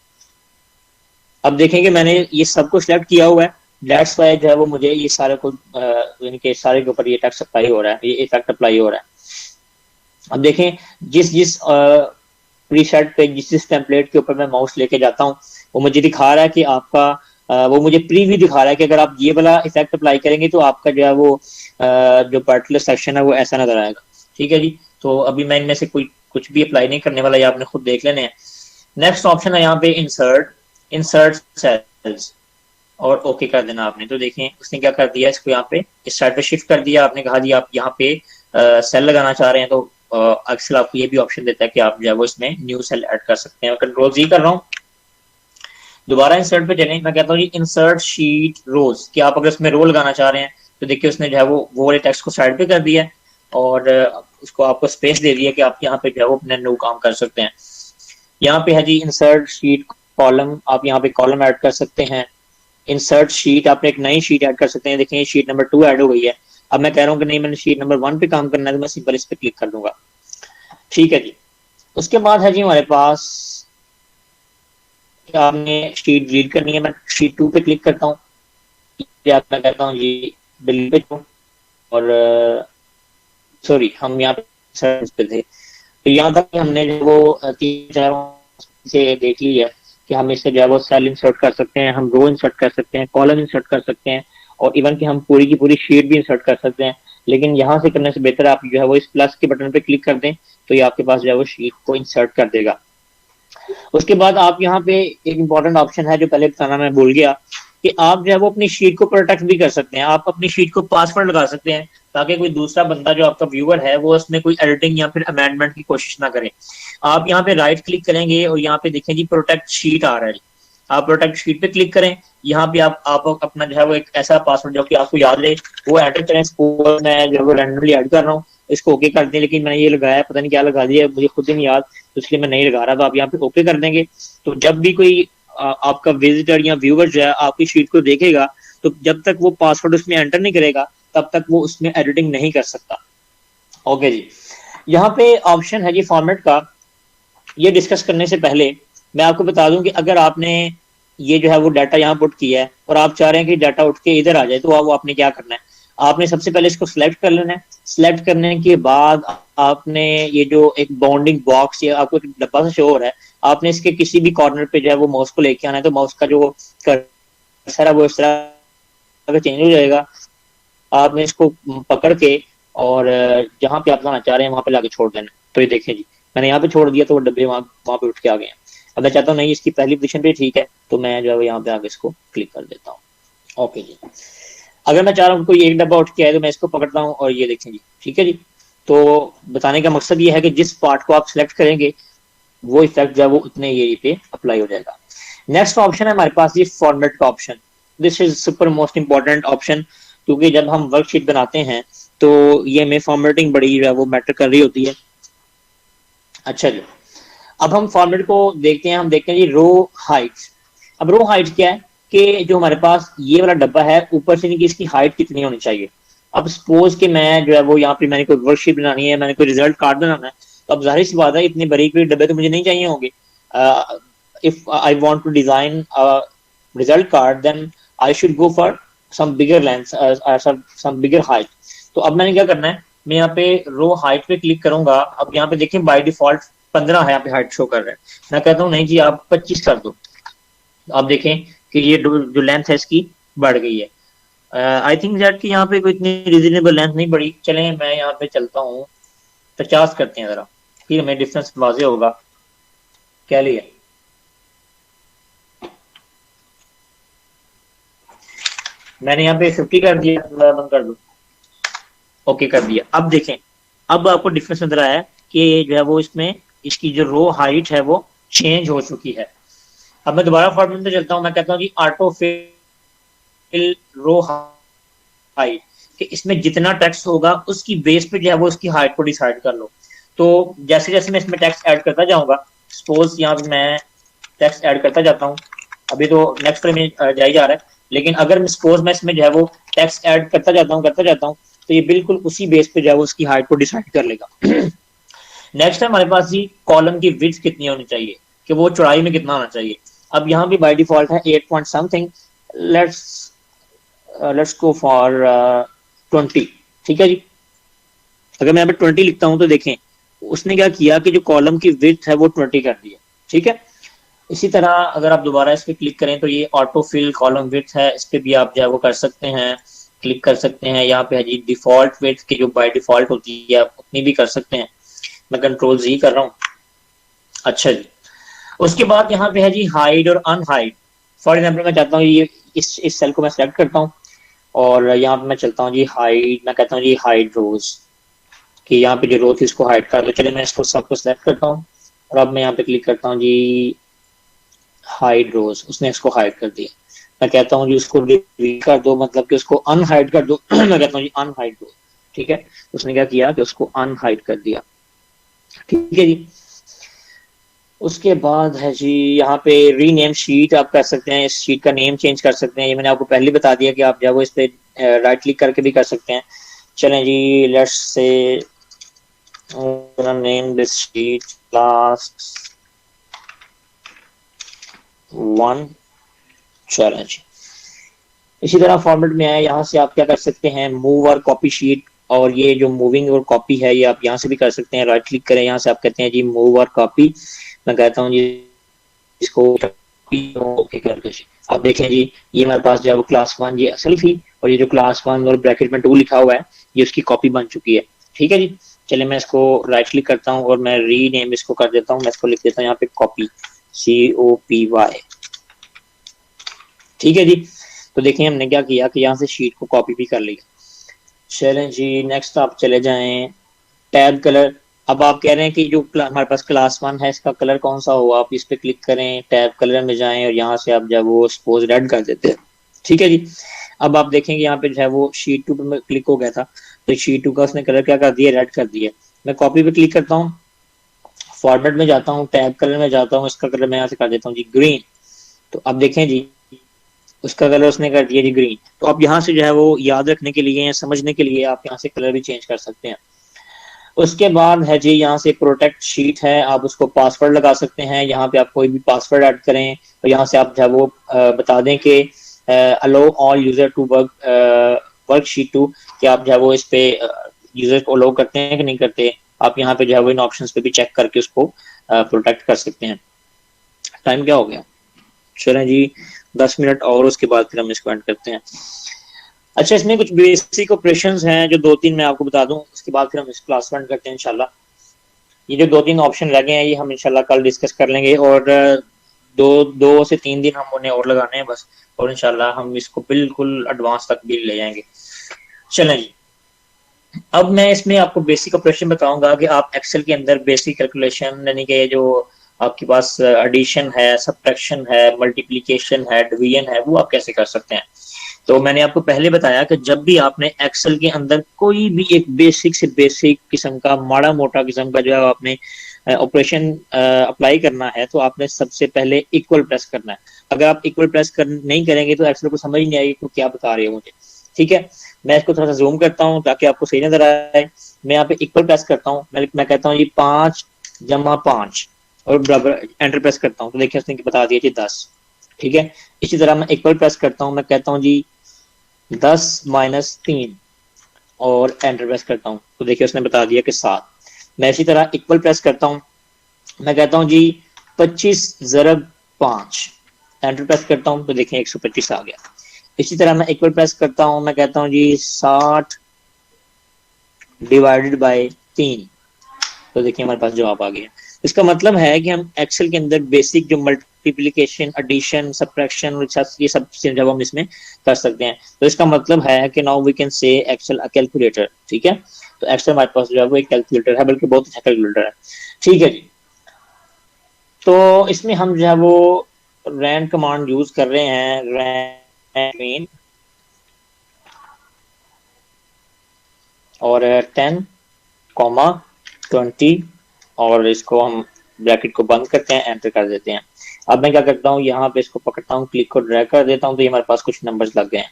अब देखेंगे मैंने ये सब कुछ सिलेक्ट किया हुआ है, दैट्स वाई जो है वो मुझे ये सारे को यानी कि सारे के ऊपर ये टैक्स अप्लाई हो रहा है, ये इफेक्ट अप्लाई हो रहा है। अब देखें जिस जिस प्रीसेट पे, जिस टेम्पलेट के ऊपर मैं माउस लेके जाता हूँ वो मुझे दिखा रहा है कि आपका वो मुझे प्रीव्यू दिखा रहा है कि अगर आप ये वाला इफेक्ट अप्लाई करेंगे तो आपका जो है वो जो पर्टिकुलर सेक्शन है वो ऐसा नजर आएगा। ठीक है जी, तो अभी मैं इनमें से कोई कुछ भी अप्लाई नहीं करने वाला, ये आपने खुद देख लेने हैं। नेक्स्ट ऑप्शन है यहाँ पे इंसर्ट सेल्स और ओके कर देना आपने। तो देखें उसने क्या कर दिया, इसको यहाँ पे इस साइड पे शिफ्ट कर दिया। आपने कहा जी आप यहाँ पे सेल लगाना चाह रहे हैं तो अक्सर आपको ये भी ऑप्शन देता है कि आप जो है वो इसमें न्यू सेल ऐड कर सकते हैं। कंट्रोल जी कर रहा हूँ, दोबारा इंसर्ट पे चलें। मैं कहता हूँ जी इंसर्ट शीट रोज, कि आप अगर इसमें रो लगाना चाह रहे हैं तो देखिए उसने जो है वो वाले टेक्स्ट को साइड पे कर दिया और उसको आपको स्पेस दे दिया कि आप यहाँ पे जो है वो अपने न्यू काम कर सकते हैं। यहाँ पे है जी इंसर्ट शीट कॉलम, आप यहाँ पे कॉलम ऐड कर सकते हैं। इंसर्ट शीट, आपने एक नई शीट ऐड कर सकते हैं। देखें शीट नंबर 2 ऐड हो गई है। अब मैं कह रहा हूँ कि नहीं मैंने शीट नंबर 1 पे काम करना है, तो मैं सिंपल इस पे क्लिक कर दूंगा। ठीक है जी। उसके बाद है जी हमारे पास, आपने शीट डिलीट करनी है, मैं शीट 2 पे क्लिक करता हूँ। मैं कहता हूँ जी डिलीट पे जाऊँ, और सॉरी हम यहाँ पे सर्च पे थे, तो यहाँ तक हमने जो वो 3-4 से देख ली है कि हम इससे जो है वो सेल इंसर्ट कर सकते हैं, हम रो इंसर्ट कर सकते हैं, कॉलम इंसर्ट कर सकते हैं, और इवन कि हम पूरी की पूरी शीट भी इंसर्ट कर सकते हैं। लेकिन यहाँ से करने से बेहतर आप जो है वो इस प्लस के बटन पे क्लिक कर दें, तो ये आपके पास जो है वो शीट को इंसर्ट कर देगा। उसके बाद आप यहाँ पे एक इंपॉर्टेंट ऑप्शन है जो पहले बताना मैं भूल गया, कि आप जो है वो अपनी शीट को प्रोटेक्ट भी कर सकते हैं। आप अपनी शीट को पासवर्ड लगा सकते हैं, ताकि कोई दूसरा बंदा जो आपका व्यूअर है वो उसमें कोई एडिटिंग या फिर अमेंडमेंट की कोशिश ना करे। आप यहाँ पे राइट क्लिक करेंगे और यहाँ पे देखें जी प्रोटेक्ट शीट आ रहा है। आप प्रोटेक्ट शीट पे क्लिक करें। यहाँ पे आप अपना जो है वो एक ऐसा पासवर्ड जो कि आपको याद रहे वो एंटर करें। सपोज मैं जो है रैंडमली ऐड कर रहा हूँ, इसको ओके कर दें, लेकिन मैंने ये लगाया पता नहीं क्या लगा दिया, मुझे खुद ही नहीं याद, तो इसलिए मैं नहीं लगा रहा। तो आप यहाँ पे ओके कर देंगे। तो जब भी कोई आपका विजिटर या व्यूअर जो है आपकी शीट को देखेगा, तो जब तक वो पासवर्ड उसमें एंटर नहीं करेगा तब तक वो उसमें एडिटिंग नहीं कर सकता। ओके जी। यहाँ पे ऑप्शन है जी फॉर्मेट का। ये डिस्कस करने से पहले मैं आपको बता दूं कि अगर आपने ये जो है वो डाटा यहाँ पुट किया है और आप चाह रहे हैं कि डाटा उठ के इधर आ जाए, तो वो आपने क्या करना है, आपने सबसे पहले इसको सिलेक्ट कर लेना है। सिलेक्ट करने के बाद आपने ये जो एक बाउंडिंग बॉक्स या आपको एक डब्बा सा शो हो रहा है, आपने इसके किसी भी कॉर्नर पे जो है वो माउस को लेके आना है। तो माउस का जो कर्सर है वो इस तरह का चेंज हो जाएगा। आपने इसको पकड़ के और जहां पे आप लाना चाह रहे हैं वहां पे लाके छोड़ देना। तो ये देखें जी मैंने यहाँ पे छोड़ दिया, तो वो डब्बे वहां पे उठ के आ गए हैं। अब मैं चाहता हूँ नहीं इसकी पहली पोजीशन पे ठीक है, तो मैं जो है यहाँ पे आगे इसको क्लिक कर देता हूँ। ओके जी। अगर मैं चाह रहा हूँ कोई एक डब्बा उठ के आए, तो मैं इसको पकड़ता हूँ और ये देखें जी ठीक है जी। तो बताने का मकसद ये है कि जिस पार्ट को आप सिलेक्ट करेंगे वो इफेक्ट जो है वो उतने एरिया पे अप्लाई हो जाएगा। नेक्स्ट ऑप्शन है हमारे पास ये फॉर्मेट का option. This is super most important option, क्योंकि जब हम वर्कशीट बनाते हैं तो ये में फॉर्मेटिंग बड़ी जो है वो मैटर कर रही होती है। अच्छा जी। अब हम फॉर्मेट को देखते हैं। हम देखते हैं जी रो हाइट। अब रो हाइट क्या है कि जो हमारे पास ये वाला डब्बा है ऊपर से नहीं कि इसकी हाइट कितनी होनी चाहिए। अब सपोज कि मैं जो है वो यहाँ पे मैंने कोई वर्कशीट बनानी है, मैंने कोई रिजल्ट कार्ड बनाना है, तो अब जाहिर सी बात है इतने बारीक बारीक डब्बे तो मुझे नहीं चाहिए होंगे। If I want to design result card then I should go for some bigger length, some bigger height. तो अब मैंने क्या करना है, मैं यहाँ पे रो हाइट पे क्लिक करूंगा। अब यहाँ पे देखें बाय डिफॉल्ट 15 है यहाँ पे हाइट शो कर रहा है। मैं कहता हूँ नहीं जी आप 25 कर दो। आप देखें कि ये जो लेंथ है इसकी बढ़ गई है। आई थिंक दैट कि यहाँ पे कोई इतनी रीजनेबल लेंथ नहीं बढ़ी। चलें मैं यहाँ पे चलता हूँ 50 करते हैं जरा, फिर हमें डिफरेंस वाजे होगा। क्या लिया, मैंने यहाँ पे 50 कर दिया, बंद कर दो। ओके कर दिया। अब देखें, अब आपको डिफरेंस नजर आया कि जो है वो इसमें इसकी जो रो हाइट है वो चेंज हो चुकी है। अब मैं दोबारा फॉर्मूले पे चलता हूँ। मैं कहता हूँ जी ऑटो फिल रो हाइट, कि इसमें जितना टेक्स्ट होगा उसकी बेस पे जो है वो उसकी हाइट को डिसाइड कर लो। तो जैसे जैसे मैं इसमें टेक्स्ट ऐड करता जाऊंगा, सपोज यहाँ पे मैं टेक्स्ट ऐड करता जाता हूँ, अभी तो नेक्स्ट फ्रेम में जाई जा रहा है, लेकिन अगर सपोज मैं इसमें जो है वो टेक्स्ट ऐड करता जाता हूँ, तो ये बिल्कुल उसी बेस पे जो है वो उसकी हाइट को डिसाइड कर लेगा। नेक्स्ट है हमारे पास जी कॉलम की विड्थ कितनी होनी चाहिए, कि वो चौड़ाई में कितना होना चाहिए। अब यहाँ भी बाय डिफॉल्ट है 8 point something. Let's go for 20। ठीक है जी। अगर मैं यहाँ पे 20 लिखता हूँ तो देखें उसने क्या किया कि जो कॉलम की विड्थ है वो 20 कर दी है। ठीक है। इसी तरह अगर आप दोबारा इस पर क्लिक करें तो ये ऑटो फिल कॉलम विड्थ है, इस पर भी आप जो है वो कर सकते हैं, क्लिक कर सकते हैं। यहाँ पे है जी डिफॉल्ट विड्थ की जो बाय डिफॉल्ट होती है आप उतनी भी कर सकते हैं। मैं कंट्रोल जी कर रहा हूँ। अच्छा जी। उसके बाद यहाँ पे है जी हाइड और अनहाइड। फॉर एग्जाम्पल मैं चाहता हूँ ये इस सेल को मैं सेलेक्ट करता हूँ और यहाँ पे मैं चलता हूँ जी हाइड, मैं कहता हूँ जी हाइड रोज, कि यहाँ पे जो रो थी इसको हाइड कर दो। चलिए मैं इसको सबको सेलेक्ट करता हूँ और अब मैं यहाँ पे क्लिक करता हूँ जी हाइड रोज, उसने इसको हाइड कर दिया। मैं कहता हूँ जी उसको डिलीट कर दो, मतलब कि उसको अनहाइड कर दो। मैं कहता हूँ जी अनहाइड रोज। ठीक है। उसने क्या किया कि उसको अनहाइड कर दिया। ठीक है जी। उसके बाद है जी यहाँ पे रीनेम शीट आप कर सकते हैं, इस शीट का नेम चेंज कर सकते हैं, ये मैंने आपको पहले बता दिया कि आप जब इस पे राइट क्लिक करके भी कर सकते हैं। चलें जी, let's say name this sheet class 1। चलें जी, इसी तरह फॉर्मेट में आया, यहाँ से आप क्या कर सकते हैं, मूव और कॉपी शीट, और ये जो मूविंग और कॉपी है ये आप यहाँ से भी कर सकते हैं। राइट क्लिक करें, यहाँ से आप कहते हैं जी मूव और कॉपी, मैं कहता हूँ जी इसको ओके करके। आप देखें जी ये हमारे पास जो है वो क्लास 1 ये असल थी, और ये जो क्लास 1 और ब्रैकेट में 2 लिखा हुआ है ये उसकी कॉपी बन चुकी है। ठीक है जी, चलिए मैं इसको राइट क्लिक करता हूँ और मैं रीनेम इसको कर देता हूँ, मैं इसको लिख देता हूँ यहाँ पे कॉपी, COPY। ठीक है जी, तो देखिए हमने क्या किया कि यहाँ से शीट को कॉपी भी कर लिया। चलें जी, नेक्स्ट आप चले जाएं टैब कलर। अब आप कह रहे हैं कि जो हमारे पास क्लास 1 है इसका कलर कौन सा होगा, आप इस पे क्लिक करें, टैब कलर में जाएं और यहाँ से आप जब वो सपोज रेड कर देते हैं। ठीक है जी, अब आप देखेंगे यहाँ पे जो है वो शीट 2 पे क्लिक हो गया था, तो शीट 2 का उसने कलर क्या कर दिया, रेड कर दिया। मैं कॉपी पे क्लिक करता हूँ, फॉर्मेट में जाता हूँ, टैब कलर में जाता हूँ, इसका कलर मैं यहाँ से कर देता हूँ जी ग्रीन। तो अब देखें जी उसका कलर उसने कर दिया जी ग्रीन। तो आप यहाँ से जो है वो याद रखने के लिए, समझने के लिए आप यहाँ से कलर भी चेंज कर सकते हैं। उसके बाद है जी यहाँ से प्रोटेक्ट शीट है, आप उसको पासवर्ड लगा सकते हैं, यहाँ पे आप कोई भी पासवर्ड ऐड करें, और यहाँ से आप जो है वो बता दें कि अलो ऑल यूजर टू वर्कशीट 2, कि आप जो है वो इस पे यूजर को अलो करते हैं कि नहीं करते। आप यहाँ पे जो है वो इन ऑप्शंस पे भी चेक करके उसको प्रोटेक्ट कर सकते हैं। टाइम क्या हो गया, चलें जी 10 मिनट और, उसके बाद फिर हम इसको एंड करते हैं। अच्छा, इसमें कुछ बेसिक ऑपरेशंस हैं जो 2-3 मैं आपको बता दूं, उसके बाद फिर हम इस क्लास रन करते हैं इंशाल्लाह। ये जो 2-3 ऑप्शन लगे हैं ये हम इंशाल्लाह कल डिस्कस कर लेंगे, और दो 2 से 3 दिन हम उन्हें और लगाने हैं बस, और इंशाल्लाह हम इसको बिल्कुल एडवांस तक भी ले जाएंगे। चलें जी, अब मैं इसमें आपको बेसिक ऑपरेशन बताऊंगा कि आप एक्सेल के अंदर बेसिक कैलकुलेशन, यानी कि जो आपके पास एडिशन है, सब्ट्रैक्शन है, मल्टीप्लिकेशन है, डिवीजन है, वो आप कैसे कर सकते हैं। तो मैंने आपको पहले बताया कि जब भी आपने एक्सेल के अंदर कोई भी एक बेसिक से बेसिक किस्म का, माड़ा मोटा किस्म का जो है आपने ऑपरेशन अप्लाई करना है, तो आपने सबसे पहले इक्वल प्रेस करना है। अगर आप इक्वल प्रेस नहीं करेंगे तो एक्सेल को समझ नहीं आएगी तो क्या बता रहे हो मुझे। ठीक है, मैं इसको थोड़ा सा जूम करता हूँ ताकि आपको सही नजर आए। मैं यहाँ पे इक्वल प्रेस करता हूँ, मैं कहता हूँ ये 5 + 5 और बराबर एंटर प्रेस करता हूँ, तो देखिए उसने बता दिया जी 10। ठीक है, इसी तरह मैं इक्वल प्रेस करता हूँ, मैं कहता हूँ जी 10 - 3 और एंटर प्रेस करता हूँ, तो देखिए उसने बता दिया कि 7। मैं इसी तरह इक्वल प्रेस करता हूँ, मैं कहता हूँ जी 25 × 5, एंटर प्रेस करता हूँ, तो देखिए 125 आ गया। इसी तरह मैं इक्वल प्रेस करता हूँ, मैं कहता हूँ जी 60/3, तो देखिए हमारे पास जवाब आ गया। इसका मतलब है कि हम एक्सेल के अंदर बेसिक जो मल्टीप्लिकेशन, एडिशन, सब्ट्रैक्शन, ये सब जब हम इसमें कर सकते हैं, तो इसका मतलब है कि now we can say Excel a calculator. ठीक है, तो एक्सेल हमारे पास जो है वो एक कैलकुलेटर है, बल्कि बहुत अच्छा कैलकुलेटर है। ठीक है जी, तो इसमें हम जो है वो रैंड कमांड यूज कर रहे हैं, रैंड और 10, 20, और इसको हम ब्रैकेट को बंद करते हैं, एंटर कर देते हैं। अब मैं क्या करता हूँ, यहाँ पे इसको पकड़ता हूँ, क्लिक को ड्रैग कर देता हूँ, तो ये हमारे पास कुछ नंबर्स लग गए हैं।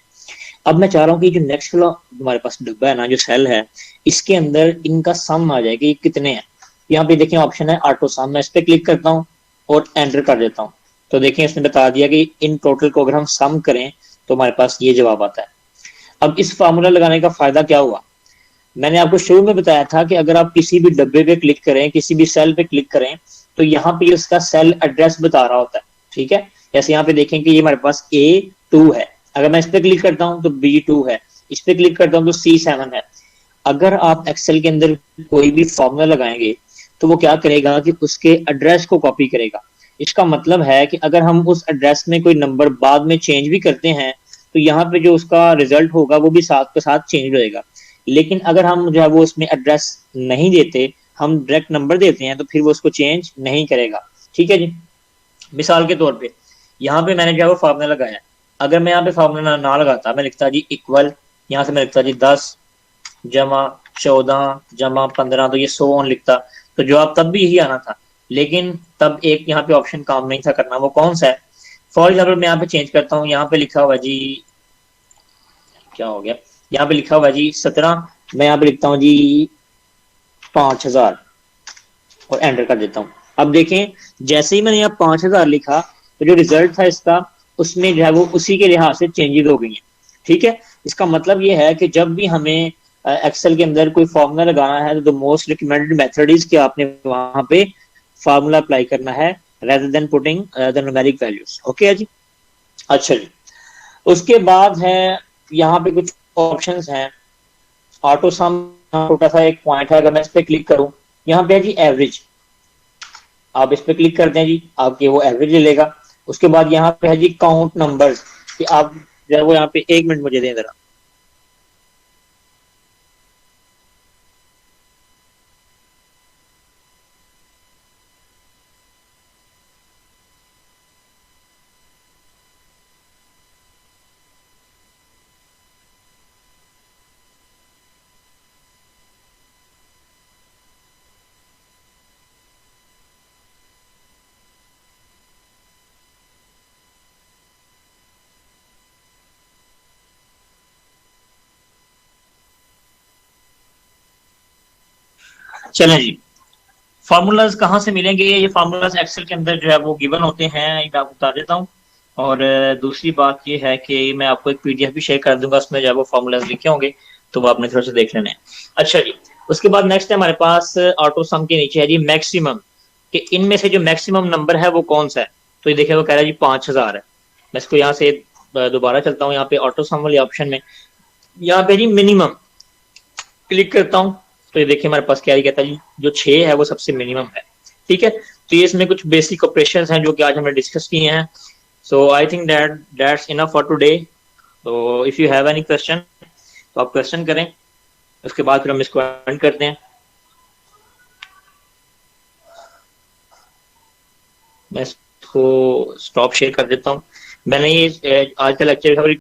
अब मैं चाह रहा हूँ कि जो नेक्स्ट वाला हमारे पास डब्बा है ना, जो सेल है, इसके अंदर इनका सम आ जाए कि ये कितने हैं। यहाँ पे देखिए ऑप्शन है ऑटो सम, मैं इस पर क्लिक करता हूँ और एंटर कर देता हूँ, तो देखिए इसने बता दिया कि इन टोटल को अगर हम सम करें तो हमारे पास ये जवाब आता है। अब इस फार्मूला लगाने का फायदा क्या हुआ, मैंने आपको शुरू में बताया था कि अगर आप किसी भी डब्बे पे क्लिक करें, किसी भी सेल पे क्लिक करें, तो यहाँ पे उसका सेल एड्रेस बता रहा होता है। ठीक है, जैसे यहाँ पे देखें कि ये हमारे पास A2 है, अगर मैं इस पे क्लिक करता हूँ तो B2 है, इस पे क्लिक करता हूँ तो C7 है। अगर आप एक्सेल के अंदर कोई भी फॉर्मूला लगाएंगे तो वो क्या करेगा कि उसके एड्रेस को कॉपी करेगा। इसका मतलब है कि अगर हम उस एड्रेस में कोई नंबर बाद में चेंज भी करते हैं तो यहाँ पे जो उसका रिजल्ट होगा वो भी साथ के साथ चेंज रहेगा। लेकिन अगर हम जो है वो उसमें एड्रेस नहीं देते, हम डायरेक्ट नंबर देते हैं, तो फिर वो उसको चेंज नहीं करेगा। ठीक है जी, मिसाल के तौर पे यहाँ पे मैंने जो है वो फार्मूला लगाया, अगर मैं यहाँ पे फार्मूला ना लगाता, मैं लिखता जी इक्वल, यहाँ से मैं लिखता जी 10 + 14 + 15, तो ये 100 लिखता, तो जवाब तब भी यही आना था। लेकिन तब एक यहाँ पे ऑप्शन काम नहीं था करना, वो कौन सा है? फॉर एग्जाम्पल मैं यहाँ पे चेंज करता हूँ, यहाँ पे लिखा हुआ जी, क्या हो गया, यहाँ पे लिखा हुआ जी 17, मैं यहाँ पे लिखता हूँ जी 5,000 और एंटर कर देता हूँ। अब देखें, जैसे ही मैंने यहाँ 5,000 लिखा तो जो रिजल्ट था इसका, उसमें जो है वो उसी के लिहाज से चेंजेस हो गई हैं। ठीक है, इसका मतलब ये है कि जब भी हमें एक्सेल के अंदर कोई फॉर्मूला लगाना है तो the most recommended method is कि आपने वहां पे फार्मूला अप्लाई करना है rather than putting the numeric values. Okay जी, अच्छा जी। उसके बाद है यहाँ पे कुछ ऑप्शंस हैं, ऑटो सम, छोटा सा एक पॉइंट है, अगर मैं इस पे क्लिक करूं, यहाँ पे है जी एवरेज, आप इस पे क्लिक करते हैं जी, आपके वो एवरेज ले लेगा। उसके बाद यहाँ पे है जी काउंट नंबर्स, कि आप जो है वो यहाँ पे 1 मिनट मुझे दें जरा। चलें जी, फार्मूलाज कहाँ से मिलेंगे? ये फार्मूलाज एक्सेल के अंदर जो है वो गिवन होते हैं, ये आपको बता देता हूँ। और दूसरी बात ये है कि मैं आपको एक पीडीएफ भी शेयर कर दूंगा, उसमें जो है वो फार्मूलाज लिखे होंगे, तो वो आपने थोड़ा सा देख लेने हैं। अच्छा जी, उसके बाद नेक्स्ट है हमारे पास ऑटो सम के नीचे है जी मैक्सिमम, कि इनमें से जो मैक्सिमम नंबर है वो कौन सा है? तो ये देखिए वो कह रहा है जी 5,000 है। मैं इसको यहाँ से दोबारा चलता हूँ, यहाँ पे ऑटो सम वाले ऑप्शन में, यहाँ पे जी मिनिमम क्लिक करता हूँ, तो ये देखिए हमारे पास क्या ही कहता है जी, जो 6 है वो सबसे मिनिमम है। ठीक है, तो ये इसमें कुछ बेसिक ऑपरेशंस हैं जो कि आज हमने डिस्कस किए हैं। So I think that's enough for today. तो if you have any question तो आप क्वेश्चन करें, उसके बाद फिर हम इसको एंड करते हैं। मैं इसको स्टॉप शेयर कर देता हूँ। मैंने ये आज का लेक्चर